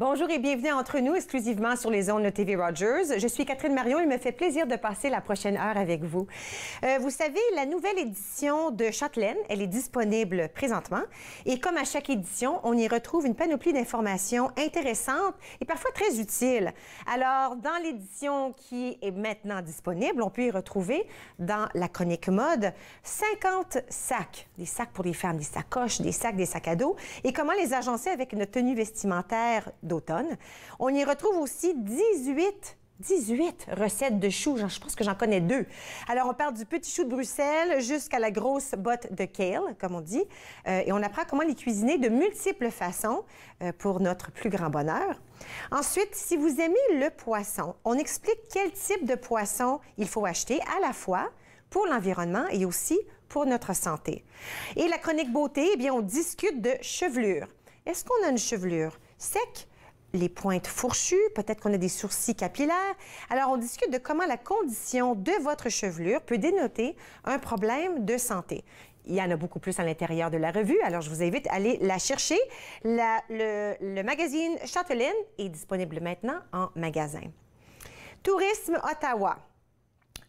Bonjour et bienvenue entre nous, exclusivement sur les ondes de TV Rogers. Je suis Catherine Marion et il me fait plaisir de passer la prochaine heure avec vous. Vous savez, la nouvelle édition de Châtelaine, elle est disponible présentement. Et comme à chaque édition, on y retrouve une panoplie d'informations intéressantes et parfois très utiles. Alors, dans l'édition qui est maintenant disponible, on peut y retrouver, dans la chronique mode, 50 sacs. Des sacs pour les femmes, des sacoches, des sacs à dos. Et comment les agencer avec une tenue vestimentaire d'automne. On y retrouve aussi 18 recettes de choux. Je pense que j'en connais 2. Alors, on part du petit chou de Bruxelles jusqu'à la grosse botte de kale, comme on dit. Et on apprend comment les cuisiner de multiples façons pour notre plus grand bonheur. Ensuite, si vous aimez le poisson, on explique quel type de poisson il faut acheter à la fois pour l'environnement et aussi pour notre santé. Et la chronique beauté, eh bien, on discute de chevelure. Est-ce qu'on a une chevelure sec? Les pointes fourchues, peut-être qu'on a des sourcils capillaires. Alors, on discute de comment la condition de votre chevelure peut dénoter un problème de santé. Il y en a beaucoup plus à l'intérieur de la revue, alors je vous invite à aller la chercher. Le magazine Châtelaine est disponible maintenant en magasin. Tourisme Ottawa.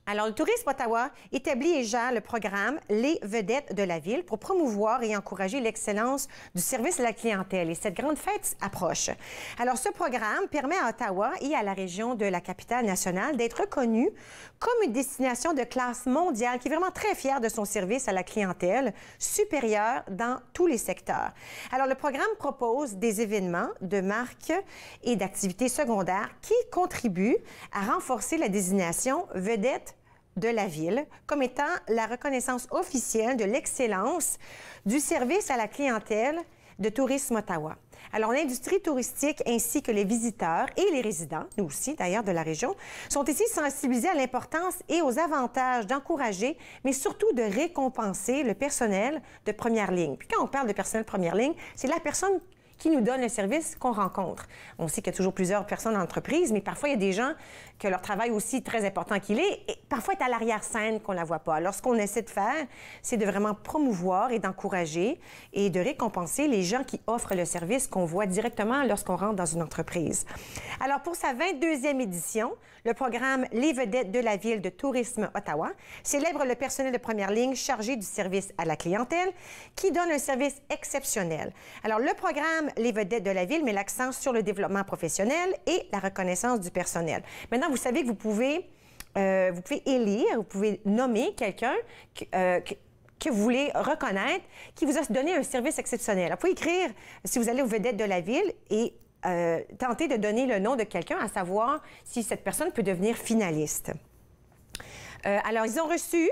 Alors, le Tourisme Ottawa établit et gère le programme Les Vedettes de la Ville pour promouvoir et encourager l'excellence du service à la clientèle. Et cette grande fête approche. Alors, ce programme permet à Ottawa et à la région de la capitale nationale d'être reconnue comme une destination de classe mondiale qui est vraiment très fière de son service à la clientèle, supérieur dans tous les secteurs. Alors, le programme propose des événements de marques et d'activités secondaires qui contribuent à renforcer la désignation vedette de la ville comme étant la reconnaissance officielle de l'excellence du service à la clientèle de Tourisme Ottawa. Alors, l'industrie touristique ainsi que les visiteurs et les résidents, nous aussi d'ailleurs de la région, sont ici sensibilisés à l'importance et aux avantages d'encourager, mais surtout de récompenser le personnel de première ligne. Puis quand on parle de personnel de première ligne, c'est la personne qui nous donne le service qu'on rencontre. On sait qu'il y a toujours plusieurs personnes dans l'entreprise, mais parfois, il y a des gens que leur travail aussi très important qu'il est, et parfois est à l'arrière-scène qu'on ne la voit pas. Alors, ce qu'on essaie de faire, c'est de vraiment promouvoir et d'encourager et de récompenser les gens qui offrent le service qu'on voit directement lorsqu'on rentre dans une entreprise. Alors, pour sa 22e édition, le programme Les Vedettes de la Ville de Tourisme Ottawa célèbre le personnel de première ligne chargé du service à la clientèle qui donne un service exceptionnel. Alors, le programme Les Vedettes de la Ville met l'accent sur le développement professionnel et la reconnaissance du personnel. Maintenant, vous savez que vous pouvez élire, vous pouvez nommer quelqu'un que vous voulez reconnaître, qui vous a donné un service exceptionnel. Alors, vous pouvez écrire, si vous allez aux Vedettes de la Ville, et tenter de donner le nom de quelqu'un, à savoir si cette personne peut devenir finaliste. Alors, ils ont reçu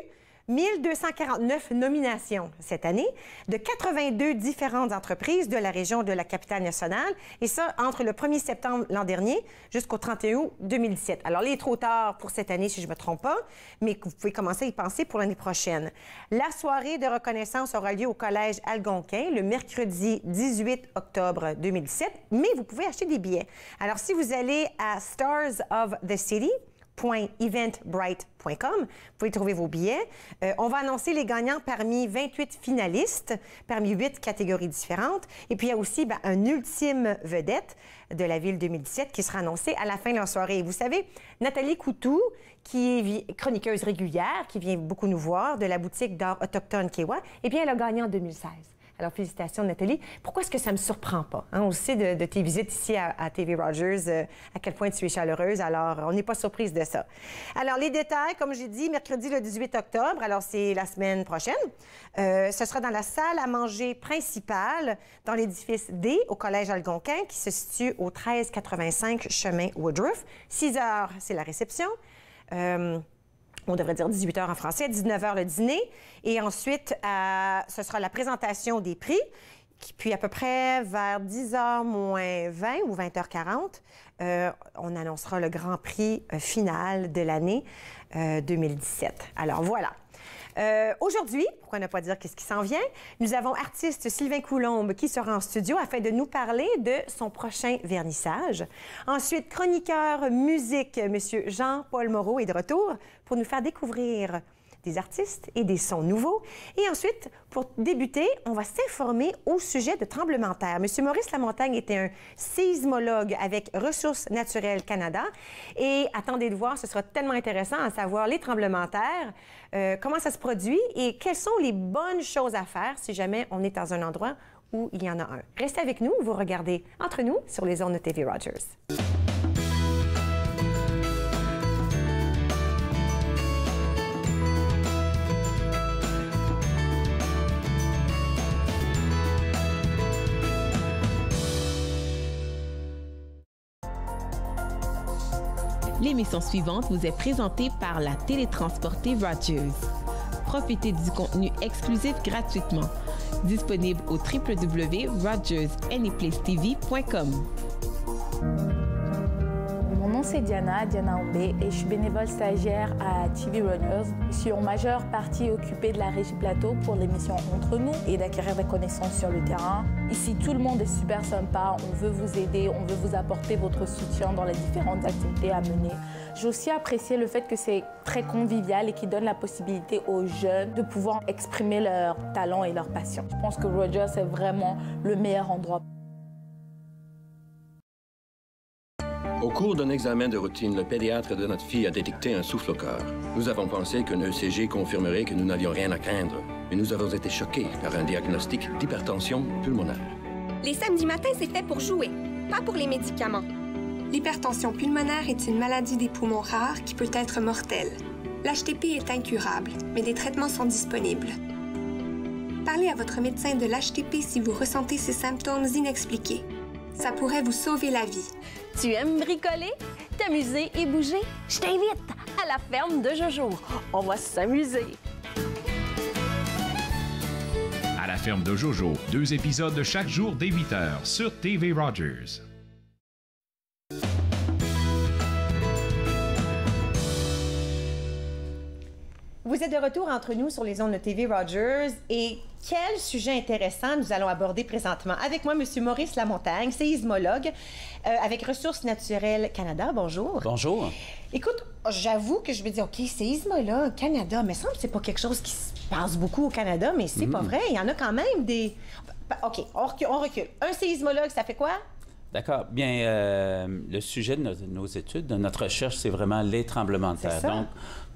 1249 nominations cette année de 82 différentes entreprises de la région de la capitale nationale, et ça entre le 1er septembre l'an dernier jusqu'au 31 août 2017. Alors, il est trop tard pour cette année, si je ne me trompe pas, mais vous pouvez commencer à y penser pour l'année prochaine. La soirée de reconnaissance aura lieu au Collège Algonquin le mercredi 18 octobre 2017, mais vous pouvez acheter des billets. Alors, si vous allez à Stars of the City, .eventbrite.com. Vous pouvez trouver vos billets. On va annoncer les gagnants parmi 28 finalistes, parmi 8 catégories différentes. Et puis, il y a aussi un ultime vedette de la Ville 2017 qui sera annoncé à la fin de la soirée. Et vous savez, Nathalie Coutou, qui est chroniqueuse régulière, qui vient beaucoup nous voir, de la boutique d'art autochtone Kewa, eh bien, elle a gagné en 2016. Alors, félicitations, Nathalie. Pourquoi est-ce que ça ne me surprend pas? Hein? On sait de tes visites ici à TV Rogers à quel point tu es chaleureuse. Alors, on n'est pas surprise de ça. Alors, les détails, comme j'ai dit, mercredi le 18 octobre, alors c'est la semaine prochaine. Ce sera dans la salle à manger principale dans l'édifice D au Collège Algonquin qui se situe au 1385 chemin Woodruff. 6 heures, c'est la réception. On devrait dire 18 h en français, 19 h le dîner. Et ensuite, ce sera la présentation des prix. Puis à peu près vers 10 h moins 20 ou 20 h 40, on annoncera le grand prix final de l'année 2017. Alors voilà. Aujourd'hui, pourquoi ne pas dire qu'est-ce qui s'en vient, nous avons artiste Sylvain Coulombe qui sera en studio afin de nous parler de son prochain vernissage. Ensuite, chroniqueur musique, M. Jean-Paul Moreau est de retour pour nous faire découvrir des artistes et des sons nouveaux. Et ensuite, pour débuter, on va s'informer au sujet de tremblements de terre. M. Maurice Lamontagne était un sismologue avec Ressources naturelles Canada. Et attendez de voir, ce sera tellement intéressant à savoir les tremblements de terre, comment ça se produit et quelles sont les bonnes choses à faire si jamais on est dans un endroit où il y en a un. Restez avec nous, vous regardez Entre nous sur les ondes de TV Rogers. L'émission suivante vous est présentée par la télétransportée Rogers. Profitez du contenu exclusif gratuitement. Disponible au www.rogersanyplacetv.com. Mon nom c'est Diana Ombé et je suis bénévole stagiaire à TV Runners. Je suis en majeure partie occupée de la Régie Plateau pour l'émission Entre nous et d'acquérir des connaissances sur le terrain. Ici, tout le monde est super sympa, on veut vous aider, on veut vous apporter votre soutien dans les différentes activités à mener. J'ai aussi apprécié le fait que c'est très convivial et qui donne la possibilité aux jeunes de pouvoir exprimer leurs talents et leurs passions. Je pense que Rogers est vraiment le meilleur endroit. Au cours d'un examen de routine, le pédiatre de notre fille a détecté un souffle au cœur. Nous avons pensé qu'un ECG confirmerait que nous n'avions rien à craindre, mais nous avons été choqués par un diagnostic d'hypertension pulmonaire. Les samedis matins, c'est fait pour jouer, pas pour les médicaments. L'hypertension pulmonaire est une maladie des poumons rares qui peut être mortelle. L'HTP est incurable, mais des traitements sont disponibles. Parlez à votre médecin de l'HTP si vous ressentez ces symptômes inexpliqués. Ça pourrait vous sauver la vie. Tu aimes bricoler, t'amuser et bouger? Je t'invite à la ferme de Jojo. On va s'amuser. À la ferme de Jojo, 2 épisodes chaque jour dès 8h sur TV Rogers. Vous êtes de retour entre nous sur les ondes de TV Rogers et quel sujet intéressant nous allons aborder présentement. Avec moi, M. Maurice Lamontagne, séismologue avec Ressources naturelles Canada. Bonjour. Bonjour. Écoute, j'avoue que je me dis, OK, séismologue Canada, mais ça me semble que c'est pas quelque chose qui se passe beaucoup au Canada, mais c'est pas vrai. Il y en a quand même des... OK, on recule. Un séismologue, ça fait quoi? D'accord. Bien, le sujet de nos études, de notre recherche, c'est vraiment les tremblements de terre. Donc,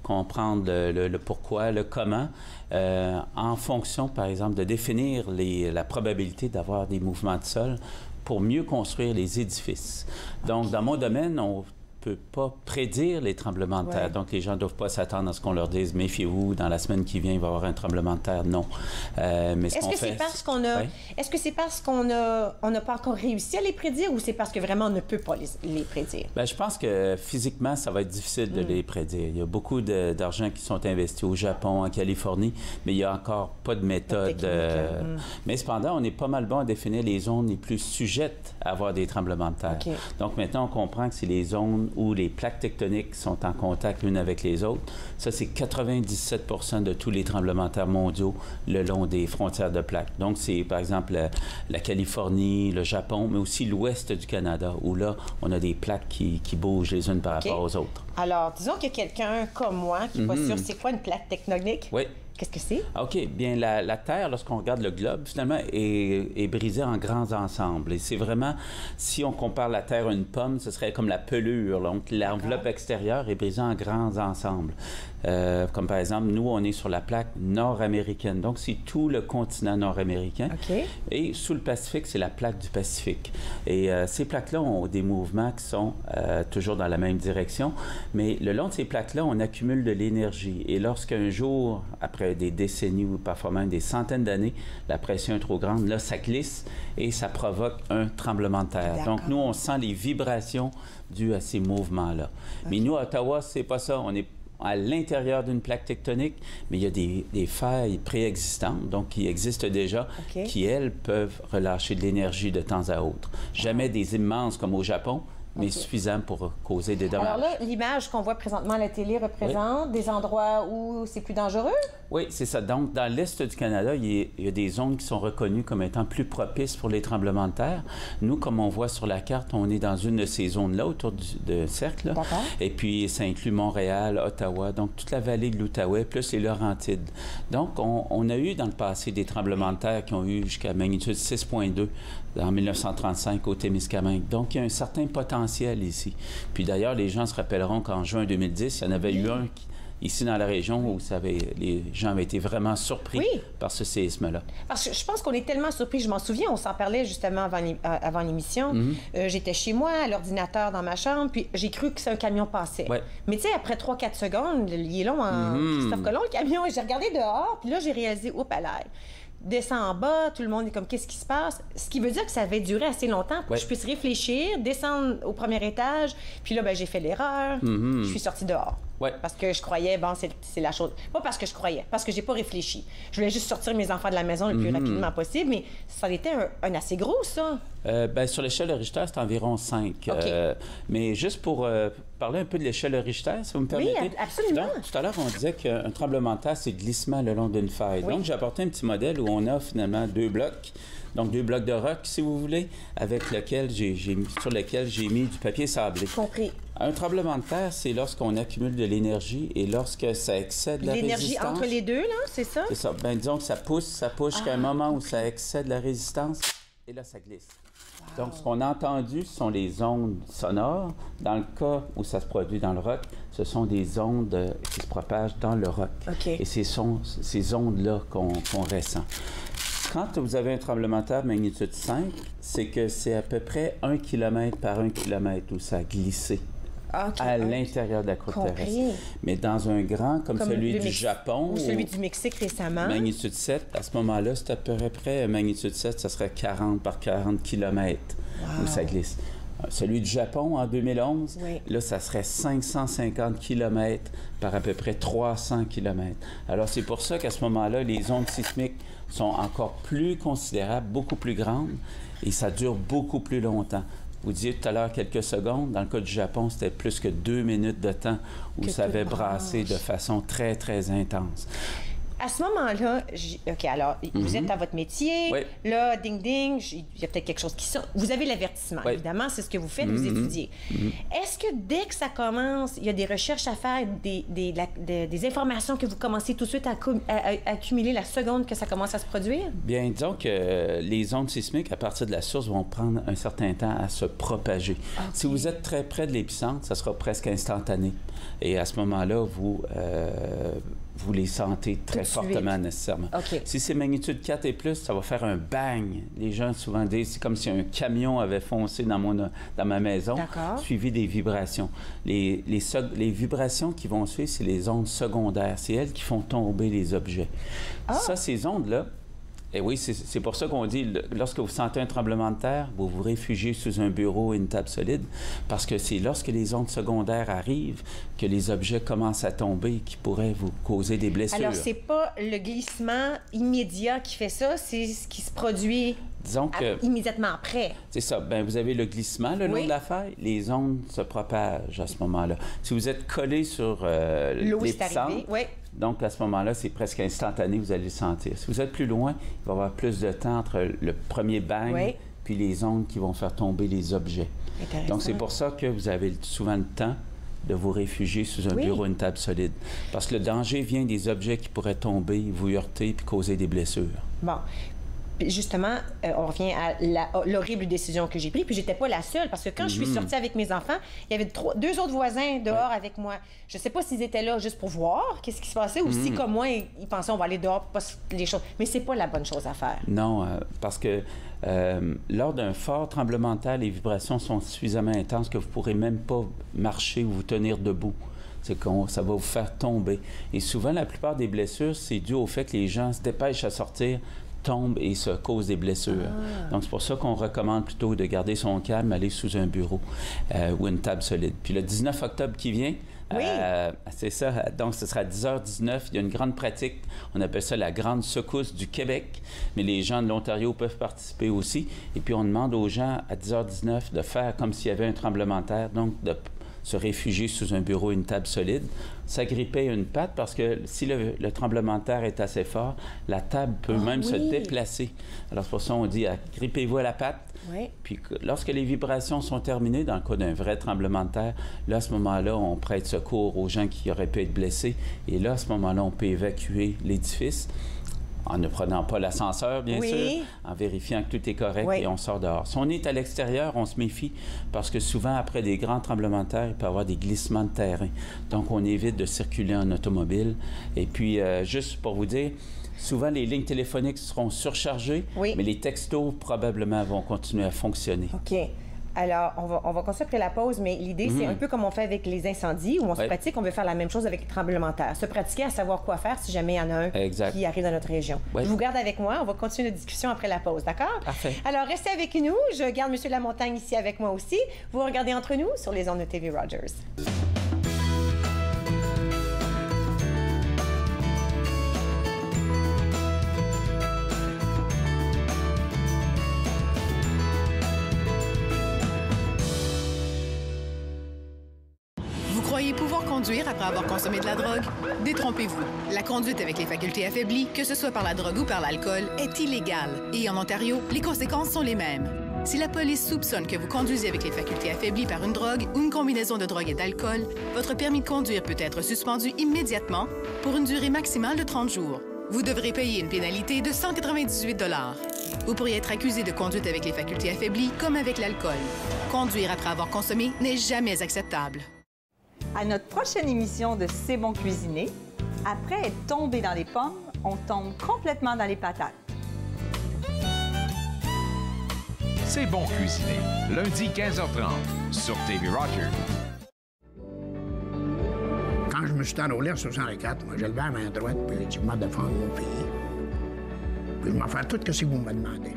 comprendre le pourquoi, le comment, en fonction, par exemple, de définir la probabilité d'avoir des mouvements de sol pour mieux construire les édifices. Donc, dans mon domaine, on ne peut pas prédire les tremblements de terre. Donc, les gens ne doivent pas s'attendre à ce qu'on leur dise « méfiez-vous, dans la semaine qui vient, il va y avoir un tremblement de terre ». Non. Mais ce qu'on fait... Est-ce que c'est parce qu'on n'a pas encore réussi à les prédire ou c'est parce que vraiment on ne peut pas les prédire? Bien, je pense que physiquement, ça va être difficile de les prédire. Il y a beaucoup d'argent qui sont investis au Japon, en Californie, mais il n'y a encore pas de méthode. Mais cependant, on est pas mal bon à définir les zones les plus sujettes à avoir des tremblements de terre. Donc maintenant, on comprend que c'est les zones où les plaques tectoniques sont en contact l'une avec les autres. Ça, c'est 97 % de tous les tremblements de terre mondiaux le long des frontières de plaques. Donc, c'est, par exemple, la Californie, le Japon, mais aussi l'ouest du Canada, où là, on a des plaques qui bougent les unes par rapport aux autres. Alors, disons qu'il y a quelqu'un comme moi qui n'est pas sûr c'est quoi une plaque tectonique. Oui. Qu'est-ce que c'est? OK. Bien, la Terre, lorsqu'on regarde le globe, finalement, est brisée en grands ensembles. Et c'est vraiment, si on compare la Terre à une pomme, ce serait comme la pelure. Donc, l'enveloppe extérieure est brisée en grands ensembles. Comme par exemple, nous, on est sur la plaque nord-américaine. Donc, c'est tout le continent nord-américain. Et sous le Pacifique, c'est la plaque du Pacifique. Et ces plaques-là ont des mouvements qui sont toujours dans la même direction. Mais le long de ces plaques-là, on accumule de l'énergie. Et lorsqu'un jour, après des décennies ou parfois même des centaines d'années, la pression est trop grande, là, ça glisse et ça provoque un tremblement de terre. Donc, nous, on sent les vibrations dues à ces mouvements-là. Mais nous, à Ottawa, c'est pas ça. On est à l'intérieur d'une plaque tectonique, mais il y a des failles préexistantes, donc qui existent déjà, qui, elles, peuvent relâcher de l'énergie de temps à autre. Jamais des immenses comme au Japon, mais suffisant pour causer des dommages. Alors là, l'image qu'on voit présentement à la télé représente des endroits où c'est plus dangereux? Oui, c'est ça. Donc, dans l'Est du Canada, il y a des zones qui sont reconnues comme étant plus propices pour les tremblements de terre. Nous, comme on voit sur la carte, on est dans une de ces zones-là, autour de cercle. Et puis, ça inclut Montréal, Ottawa, donc toute la vallée de l'Outaouais, plus les Laurentides. Donc, on a eu dans le passé des tremblements de terre qui ont eu jusqu'à magnitude 6,2 en 1935 au Témiscamingue. Donc, il y a un certain potentiel ici. Puis d'ailleurs, les gens se rappelleront qu'en juin 2010, il y en avait eu un ici dans la région où les gens avaient été vraiment surpris par ce séisme-là. Parce que je pense qu'on est tellement surpris. Je m'en souviens, on s'en parlait justement avant l'émission. J'étais chez moi, à l'ordinateur dans ma chambre, puis j'ai cru que c'est un camion passait. Mais tu sais, après 3-4 secondes, il est long en Christophe Colomb, le camion, et j'ai regardé dehors, puis là, j'ai réalisé, oups, à l'air. Descend en bas, tout le monde est comme, qu'est-ce qui se passe? Ce qui veut dire que ça avait duré assez longtemps pour que je puisse réfléchir, descendre au premier étage. Puis là, ben, j'ai fait l'erreur. Je suis sortie dehors. Parce que je croyais, bon, c'est la chose. Pas parce que je croyais, parce que j'ai pas réfléchi. Je voulais juste sortir mes enfants de la maison le plus rapidement possible, mais ça était un assez gros, ça. Ben, sur l'échelle de Richter, c'est environ 5. Mais juste pour parler un peu de l'échelle de Richter, si vous me permettez. Oui, absolument. Donc, tout à l'heure, on disait qu'un tremblement de terre, c'est glissement le long d'une faille. Donc, j'ai apporté un petit modèle où on a finalement 2 blocs. Donc, 2 blocs de roc, si vous voulez, avec lequel sur lesquels j'ai mis du papier sablé. Compris. Un tremblement de terre, c'est lorsqu'on accumule de l'énergie et lorsque ça excède la résistance. L'énergie entre les deux, là, c'est ça? C'est ça. Bien, disons que ça pousse jusqu'à un moment où ça excède la résistance et là, ça glisse. Donc, ce qu'on a entendu, ce sont les ondes sonores. Dans le cas où ça se produit dans le roc, ce sont des ondes qui se propagent dans le roc. Et c'est ces ondes-là qu'on ressent. Quand vous avez un tremblement de terre magnitude 5, c'est que c'est à peu près 1 km par 1 km où ça a glissé à l'intérieur de la croûte terrestre. Mais dans un grand, comme celui du Japon... Ou celui du Mexique récemment. Magnitude 7, à ce moment-là, c'est à peu près magnitude 7, ça serait 40 par 40 km où ça glisse. Celui du Japon, en 2011, là, ça serait 550 km par à peu près 300 km. Alors, c'est pour ça qu'à ce moment-là, les ondes sismiques sont encore plus considérables, beaucoup plus grandes, et ça dure beaucoup plus longtemps. Vous disiez tout à l'heure quelques secondes. Dans le cas du Japon, c'était plus que 2 minutes de temps où ça avait brassé de façon très, très intense. À ce moment-là, OK, alors, vous êtes à votre métier. Là, ding-ding, il y a peut-être quelque chose qui sort. Vous avez l'avertissement, évidemment, c'est ce que vous faites, vous étudiez. Est-ce que dès que ça commence, il y a des recherches à faire, des informations que vous commencez tout de suite à accumuler la seconde que ça commence à se produire? Bien, disons que les ondes sismiques, à partir de la source, vont prendre un certain temps à se propager. Si vous êtes très près de l'épicentre, ça sera presque instantané. Et à ce moment-là, vous les sentez très fortement, nécessairement. Si c'est magnitude 4 et plus, ça va faire un bang. Les gens souvent disent, c'est comme si un camion avait foncé dans ma maison, suivi des vibrations. Les vibrations qui vont suivre, c'est les ondes secondaires. C'est elles qui font tomber les objets. Ça, ces ondes-là, et oui, c'est pour ça qu'on dit, lorsque vous sentez un tremblement de terre, vous vous réfugiez sous un bureau et une table solide, parce que c'est lorsque les ondes secondaires arrivent que les objets commencent à tomber qui pourraient vous causer des blessures. Alors, c'est pas le glissement immédiat qui fait ça, c'est ce qui se produit immédiatement après. C'est ça. Bien, vous avez le glissement le long de la faille, les ondes se propagent à ce moment-là. Si vous êtes collé sur l'épicentre, donc à ce moment-là, c'est presque instantané, vous allez le sentir. Si vous êtes plus loin, il va y avoir plus de temps entre le premier bang puis les ondes qui vont faire tomber les objets. Donc c'est pour ça que vous avez souvent le temps de vous réfugier sous un bureau, une table solide. Parce que le danger vient des objets qui pourraient tomber, vous heurter puis causer des blessures. Bon. Justement, on revient à l'horrible décision que j'ai prise. Puis j'étais pas la seule, parce que quand je suis sortie avec mes enfants, il y avait 2 autres voisins dehors avec moi. Je sais pas s'ils étaient là juste pour voir qu'est-ce qui se passait ou si, comme moi, ils pensaient on va aller dehors pour pas les choses. Mais c'est pas la bonne chose à faire. Non, parce que lors d'un fort tremblement de terre, les vibrations sont suffisamment intenses que vous pourrez même pas marcher ou vous tenir debout. C'est que ça va vous faire tomber. Et souvent, la plupart des blessures, c'est dû au fait que les gens se dépêchent à sortir, tombent et se causent des blessures. Donc, c'est pour ça qu'on recommande plutôt de garder son calme, aller sous un bureau ou une table solide. Puis le 19 octobre qui vient, Oui. C'est ça. Donc, ce sera à 10h19. Il y a une grande pratique. On appelle ça la grande secousse du Québec. Mais les gens de l'Ontario peuvent participer aussi. Et puis, on demande aux gens à 10h19 de faire comme s'il y avait un tremblement de terre. Donc, de se réfugier sous un bureau, une table solide, s'agripper une patte parce que si le tremblement de terre est assez fort, la table peut même se déplacer. Alors, c'est pour ça qu'on dit agrippez-vous à la patte. Oui. Puis lorsque les vibrations sont terminées, dans le cas d'un vrai tremblement de terre, là, à ce moment-là, on prête secours aux gens qui auraient pu être blessés. Et là, à ce moment-là, on peut évacuer l'édifice en ne prenant pas l'ascenseur, bien sûr, en vérifiant que tout est correct et on sort dehors. Si on est à l'extérieur, on se méfie parce que souvent, après des grands tremblements de terre, il peut y avoir des glissements de terrain. Donc, on évite de circuler en automobile. Et puis, juste pour vous dire, souvent, les lignes téléphoniques seront surchargées, mais les textos, probablement, vont continuer à fonctionner. OK. Alors, on va continuer après la pause, mais l'idée, c'est un peu comme on fait avec les incendies, où on se pratique, on veut faire la même chose avec les tremblements de terre. Se pratiquer à savoir quoi faire si jamais il y en a un qui arrive dans notre région. Je vous garde avec moi. On va continuer notre discussion après la pause, d'accord? Parfait. Alors, restez avec nous. Je garde M. Lamontagne ici avec moi aussi. Vous regardez Entre nous sur les ondes de TV Rogers. Croyez pouvoir conduire après avoir consommé de la drogue? Détrompez-vous. La conduite avec les facultés affaiblies, que ce soit par la drogue ou par l'alcool, est illégale. Et en Ontario, les conséquences sont les mêmes. Si la police soupçonne que vous conduisez avec les facultés affaiblies par une drogue ou une combinaison de drogue et d'alcool, votre permis de conduire peut être suspendu immédiatement pour une durée maximale de 30 jours. Vous devrez payer une pénalité de 198 $. Vous pourriez être accusé de conduite avec les facultés affaiblies comme avec l'alcool. Conduire après avoir consommé n'est jamais acceptable. À notre prochaine émission de C'est bon cuisiner, après être tombé dans les pommes, on tombe complètement dans les patates. C'est bon cuisiner, lundi 15h30 sur TV Rogers. Quand je me suis enrôlé en 64, moi, j'ai levé la main droite puis j'ai dit « Je vais défendre mon pays. Puis je vais faire tout ce que vous me demandez. »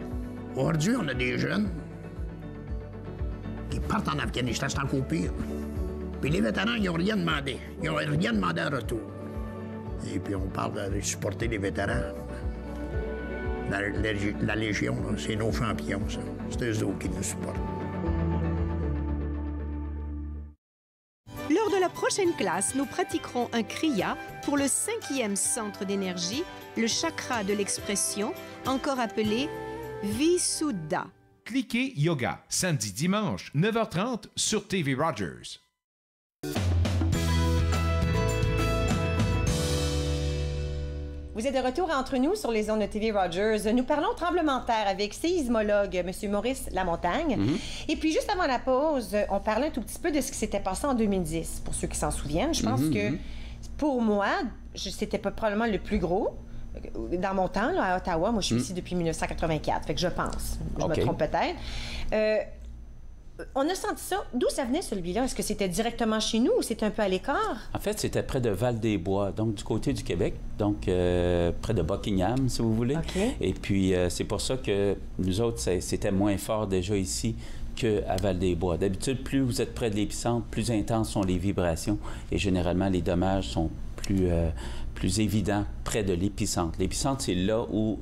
Aujourd'hui, on a des jeunes qui partent en Afghanistan, c'est encore pire. Puis les vétérans, ils n'ont rien demandé. Ils n'ont rien demandé en retour. Et puis on parle de supporter les vétérans. La Légion, c'est nos champions, ça. C'est eux autres qui nous supportent. Lors de la prochaine classe, nous pratiquerons un kriya pour le 5e centre d'énergie, le chakra de l'expression, encore appelé Visuddha. Cliquez Yoga, samedi-dimanche, 9h30 sur TV Rogers. Vous êtes de retour entre nous sur les ondes de TV Rogers. Nous parlons tremblement de terre avec séismologue M. Maurice Lamontagne. Et puis, juste avant la pause, on parlait un tout petit peu de ce qui s'était passé en 2010. Pour ceux qui s'en souviennent, je pense que pour moi, c'était probablement le plus gros. Dans mon temps, là, à Ottawa, moi, je suis ici depuis 1984. Fait que je pense. Je me trompe peut-être. On a senti ça. D'où ça venait, celui-là? Est-ce que c'était directement chez nous ou c'était un peu à l'écart? En fait, c'était près de Val-des-Bois, donc du côté du Québec, donc près de Buckingham, si vous voulez. Et puis, c'est pour ça que nous autres, c'était moins fort déjà ici qu'à Val-des-Bois. D'habitude, plus vous êtes près de l'épicentre, plus intenses sont les vibrations et généralement, les dommages sont plus évidents près de l'épicentre. L'épicentre, c'est là où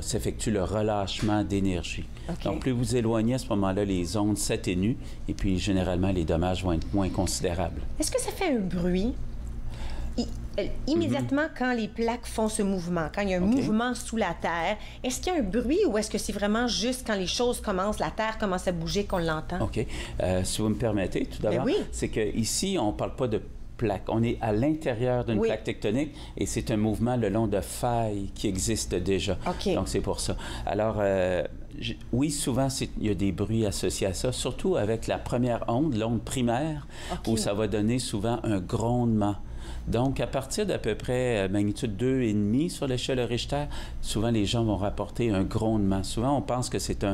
s'effectue le relâchement d'énergie. Donc, plus vous éloignez, à ce moment-là, les ondes s'atténuent et puis, généralement, les dommages vont être moins considérables. Est-ce que ça fait un bruit? Immédiatement, quand les plaques font ce mouvement, quand il y a un mouvement sous la Terre, est-ce qu'il y a un bruit ou est-ce que c'est vraiment juste quand les choses commencent, la Terre commence à bouger qu'on l'entend? OK. Si vous me permettez, tout d'abord, c'est qu'ici, on ne parle pas de plaque. On est à l'intérieur d'une plaque tectonique et c'est un mouvement le long de failles qui existent déjà. Donc, c'est pour ça. Alors, oui, souvent, il y a des bruits associés à ça, surtout avec la première onde, l'onde primaire, où ça va donner souvent un grondement. Donc, à partir d'à peu près magnitude 2,5 sur l'échelle Richter, souvent les gens vont rapporter un grondement. Souvent, on pense que c'est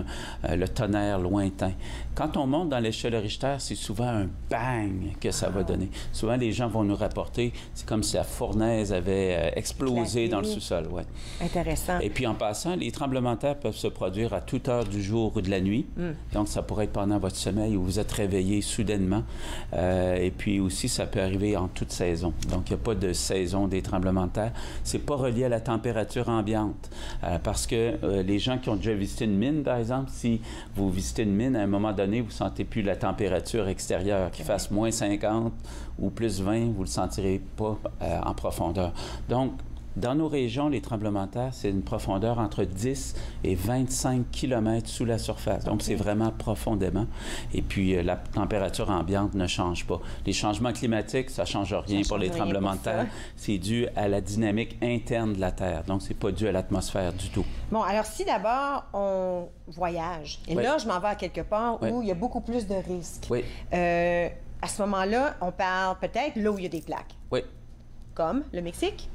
le tonnerre lointain. Quand on monte dans l'échelle Richter, c'est souvent un bang que ça va donner. Souvent, les gens vont nous rapporter, c'est comme si la fournaise avait explosé dans le sous-sol. Ouais. Intéressant. Et puis, en passant, les tremblements de terre peuvent se produire à toute heure du jour ou de la nuit. Donc, ça pourrait être pendant votre sommeil où vous êtes réveillé soudainement. Et puis aussi, ça peut arriver en toute saison. Donc, il n'y a pas de saison des tremblements de terre. C'est pas relié à la température ambiante. Parce que les gens qui ont déjà visité une mine, par exemple, si vous visitez une mine, à un moment donné, vous ne sentez plus la température extérieure. Qu'il fasse moins 50 ou plus 20, vous ne le sentirez pas en profondeur. Donc, dans nos régions, les tremblements de terre, c'est une profondeur entre 10 et 25 km sous la surface. Donc, c'est vraiment profondément. Et puis, la température ambiante ne change pas. Les changements climatiques, ça ne change rien pour les tremblements de terre. C'est dû à la dynamique interne de la Terre. Donc, ce n'est pas dû à l'atmosphère du tout. Bon, alors si d'abord on voyage, et là, je m'en vais à quelque part où il y a beaucoup plus de risques. Oui. À ce moment-là, on parle peut-être là où il y a des plaques. Oui. Comme le Mexique?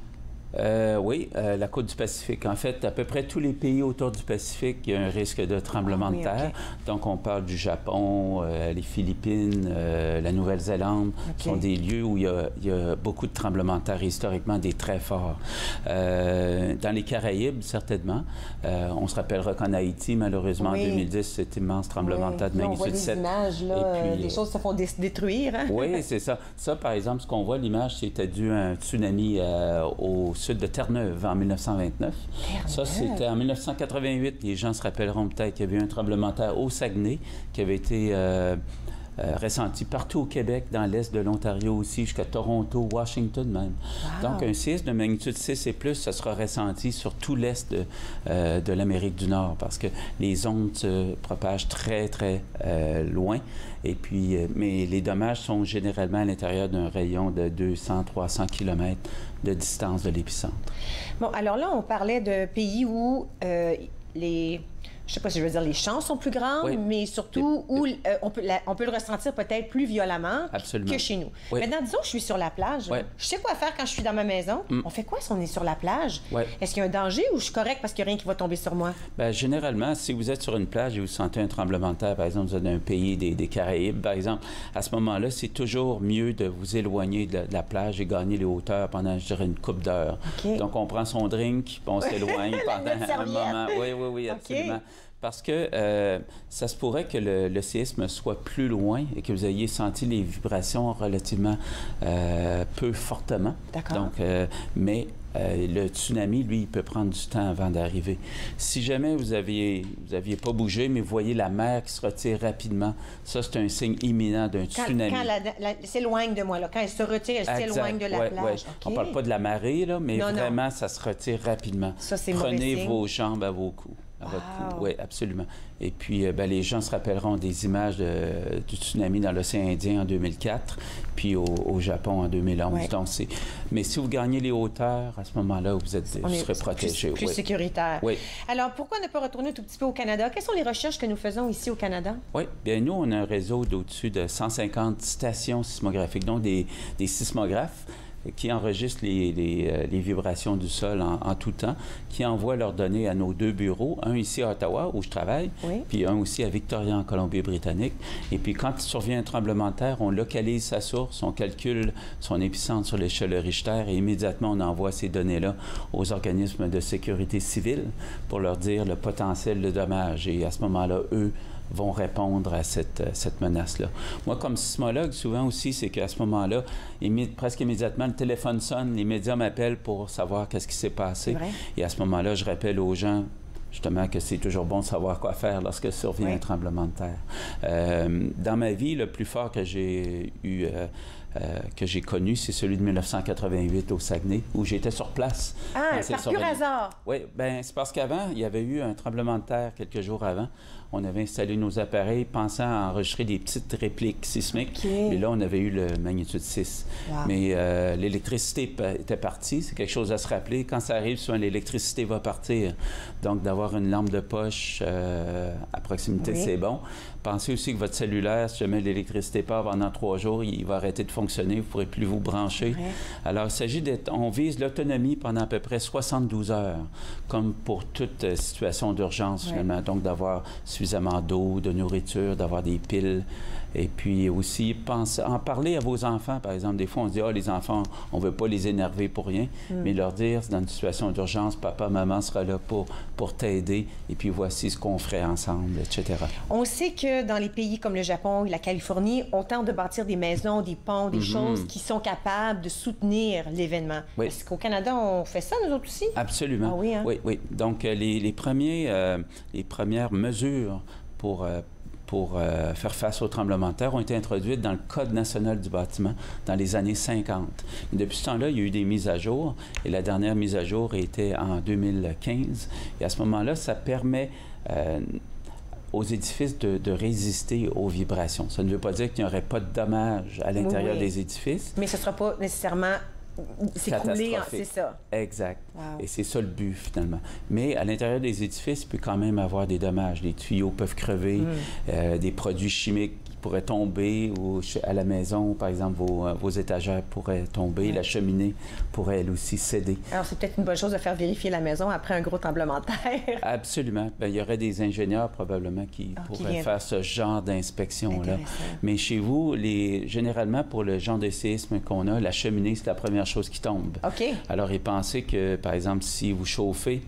Oui, la côte du Pacifique. En fait, à peu près tous les pays autour du Pacifique, il y a un risque de tremblement de terre. Okay. Donc, on parle du Japon, les Philippines, la Nouvelle-Zélande. Ce sont des lieux où il y a beaucoup de tremblements de terre, historiquement des très forts. Dans les Caraïbes, certainement. On se rappellera qu'en Haïti, malheureusement, en 2010, cet immense tremblement de terre de magnitude 7. On voit des images, là, et puis, les choses se font détruire. Hein? Oui, c'est ça. Ça, par exemple, ce qu'on voit, l'image, c'était dû à un tsunami au sud de Terre-Neuve en 1929. Ça, c'était en 1988. Les gens se rappelleront peut-être qu'il y avait eu un tremblement de terre au Saguenay qui avait été ressenti partout au Québec, dans l'est de l'Ontario aussi, jusqu'à Toronto, Washington même. Wow. Donc, un séisme de magnitude 6 et plus, ça sera ressenti sur tout l'est de l'Amérique du Nord parce que les ondes se propagent très, très loin. Et puis, mais les dommages sont généralement à l'intérieur d'un rayon de 200-300 km de distance de l'épicentre. Bon, alors là, on parlait de pays où je ne sais pas si je veux dire les chances sont plus grandes, mais surtout où on peut le ressentir peut-être plus violemment que chez nous. Oui. Maintenant, disons que je suis sur la plage. Je sais quoi faire quand je suis dans ma maison. On fait quoi si on est sur la plage? Est-ce qu'il y a un danger ou je suis correct parce qu'il n'y a rien qui va tomber sur moi? Bien, généralement, si vous êtes sur une plage et vous sentez un tremblement de terre, par exemple, vous êtes dans un pays des Caraïbes, par exemple, à ce moment-là, c'est toujours mieux de vous éloigner de la plage et gagner les hauteurs pendant, je dirais, une couple d'heures. Donc, on prend son drink, puis on s'éloigne pendant un moment. Oui, absolument. Parce que ça se pourrait que le séisme soit plus loin et que vous ayez senti les vibrations relativement peu fortement. D'accord. Donc, mais le tsunami, lui, il peut prendre du temps avant d'arriver. Si jamais vous aviez pas bougé, mais vous voyez la mer qui se retire rapidement, ça, c'est un signe imminent d'un tsunami. Quand elle s'éloigne de moi, là, quand elle se retire, elle s'éloigne de la plage. Okay. On ne parle pas de la marée, là, mais vraiment, ça se retire rapidement. Ça, c'est Prenez vos jambes à vos coups. Oui, absolument. Et puis, les gens se rappelleront des images du tsunami dans l'océan Indien en 2004, puis au Japon en 2011. Ouais. Donc, mais si vous gagnez les hauteurs, à ce moment-là, vous serez protégé. Plus sécuritaire. Oui. Alors, pourquoi ne pas retourner un tout petit peu au Canada? Quelles sont les recherches que nous faisons ici au Canada? Oui, bien, nous, on a un réseau d'au-dessus de 150 stations sismographiques, donc des sismographes qui enregistrent les vibrations du sol en tout temps, qui envoient leurs données à nos 2 bureaux, un ici à Ottawa, où je travaille, puis un aussi à Victoria, en Colombie-Britannique. Et puis, quand il survient un tremblement de terre, on localise sa source, on calcule son épicentre sur l'échelle Richter et immédiatement, on envoie ces données-là aux organismes de sécurité civile pour leur dire le potentiel de dommage. Et à ce moment-là, eux vont répondre à cette menace-là. Moi, comme sismologue, souvent aussi, c'est qu'à ce moment-là, presque immédiatement, le téléphone sonne, les médias m'appellent pour savoir qu'est-ce qui s'est passé. Et à ce moment-là, je rappelle aux gens justement que c'est toujours bon de savoir quoi faire lorsque survient un tremblement de terre. Dans ma vie, le plus fort que j'ai eu, que j'ai connu, c'est celui de 1988 au Saguenay, où j'étais sur place. Ah, par pur hasard! Oui, bien, c'est parce qu'avant, il y avait eu un tremblement de terre quelques jours avant. On avait installé nos appareils pensant à enregistrer des petites répliques sismiques. Et là, on avait eu le magnitude 6. Wow. Mais l'électricité était partie. C'est quelque chose à se rappeler. Quand ça arrive, souvent, l'électricité va partir. Donc, d'avoir une lampe de poche à proximité, c'est bon. Pensez aussi que votre cellulaire, si jamais l'électricité part pendant 3 jours, il va arrêter de fonctionner. fonctionner, vous ne pourrez plus vous brancher. Ouais. Alors, il s'agit on vise l'autonomie pendant à peu près 72 heures, comme pour toute situation d'urgence, finalement. Donc, d'avoir suffisamment d'eau, de nourriture, d'avoir des piles. Et puis aussi, en parler à vos enfants, par exemple. Des fois, on se dit, les enfants, on ne veut pas les énerver pour rien, mais leur dire, dans une situation d'urgence, papa, maman sera là pour t'aider, et puis voici ce qu'on ferait ensemble, etc. On sait que dans les pays comme le Japon et la Californie, on tente de bâtir des maisons, des ponts, des choses qui sont capables de soutenir l'événement. Oui. Est-ce qu'au Canada, on fait ça, nous autres aussi? Absolument. Ah oui, hein? Oui, oui. Donc, les premières mesures pour faire face aux tremblements de terre ont été introduites dans le Code national du bâtiment dans les années 50. Et depuis ce temps-là, il y a eu des mises à jour, et la dernière mise à jour était en 2015. Et à ce moment-là, ça permet aux édifices de résister aux vibrations. Ça ne veut pas dire qu'il n'y aurait pas de dommages à l'intérieur des édifices. Mais ce ne sera pas nécessairement... C'est coulé, c'est ça. Exact. Wow. Et c'est ça le but, finalement. Mais à l'intérieur des édifices, il peut quand même avoir des dommages. Les tuyaux peuvent crever, des produits chimiques pourraient tomber, ou à la maison, par exemple, vos étagères pourraient tomber, la cheminée pourrait, elle aussi, céder. Alors, c'est peut-être une bonne chose de faire vérifier la maison après un gros tremblement de terre. Absolument. Bien, il y aurait des ingénieurs, probablement, qui pourraient faire ce genre d'inspection-là. Mais chez vous, généralement, pour le genre de séisme qu'on a, la cheminée, c'est la première chose qui tombe. OK. Alors, et pensez que, par exemple, si vous chauffez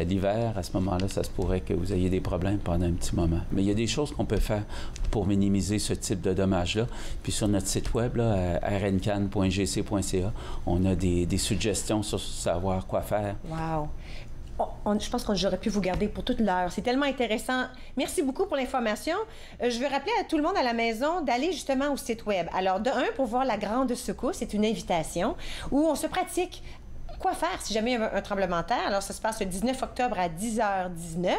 l'hiver, à ce moment-là, ça se pourrait que vous ayez des problèmes pendant un petit moment. Mais il y a des choses qu'on peut faire pour minimiser ce type de dommages-là. Puis sur notre site web, là, rncan.gc.ca, on a des suggestions sur savoir quoi faire. Wow! Je pense que j'aurais pu vous garder pour toute l'heure. C'est tellement intéressant. Merci beaucoup pour l'information. Je veux rappeler à tout le monde à la maison d'aller justement au site web. Alors, de un, pour voir la grande secousse, c'est une invitation où on se pratique. Quoi faire si jamais il y a un tremblement de terre? Alors, ça se passe le 19 octobre à 10h19.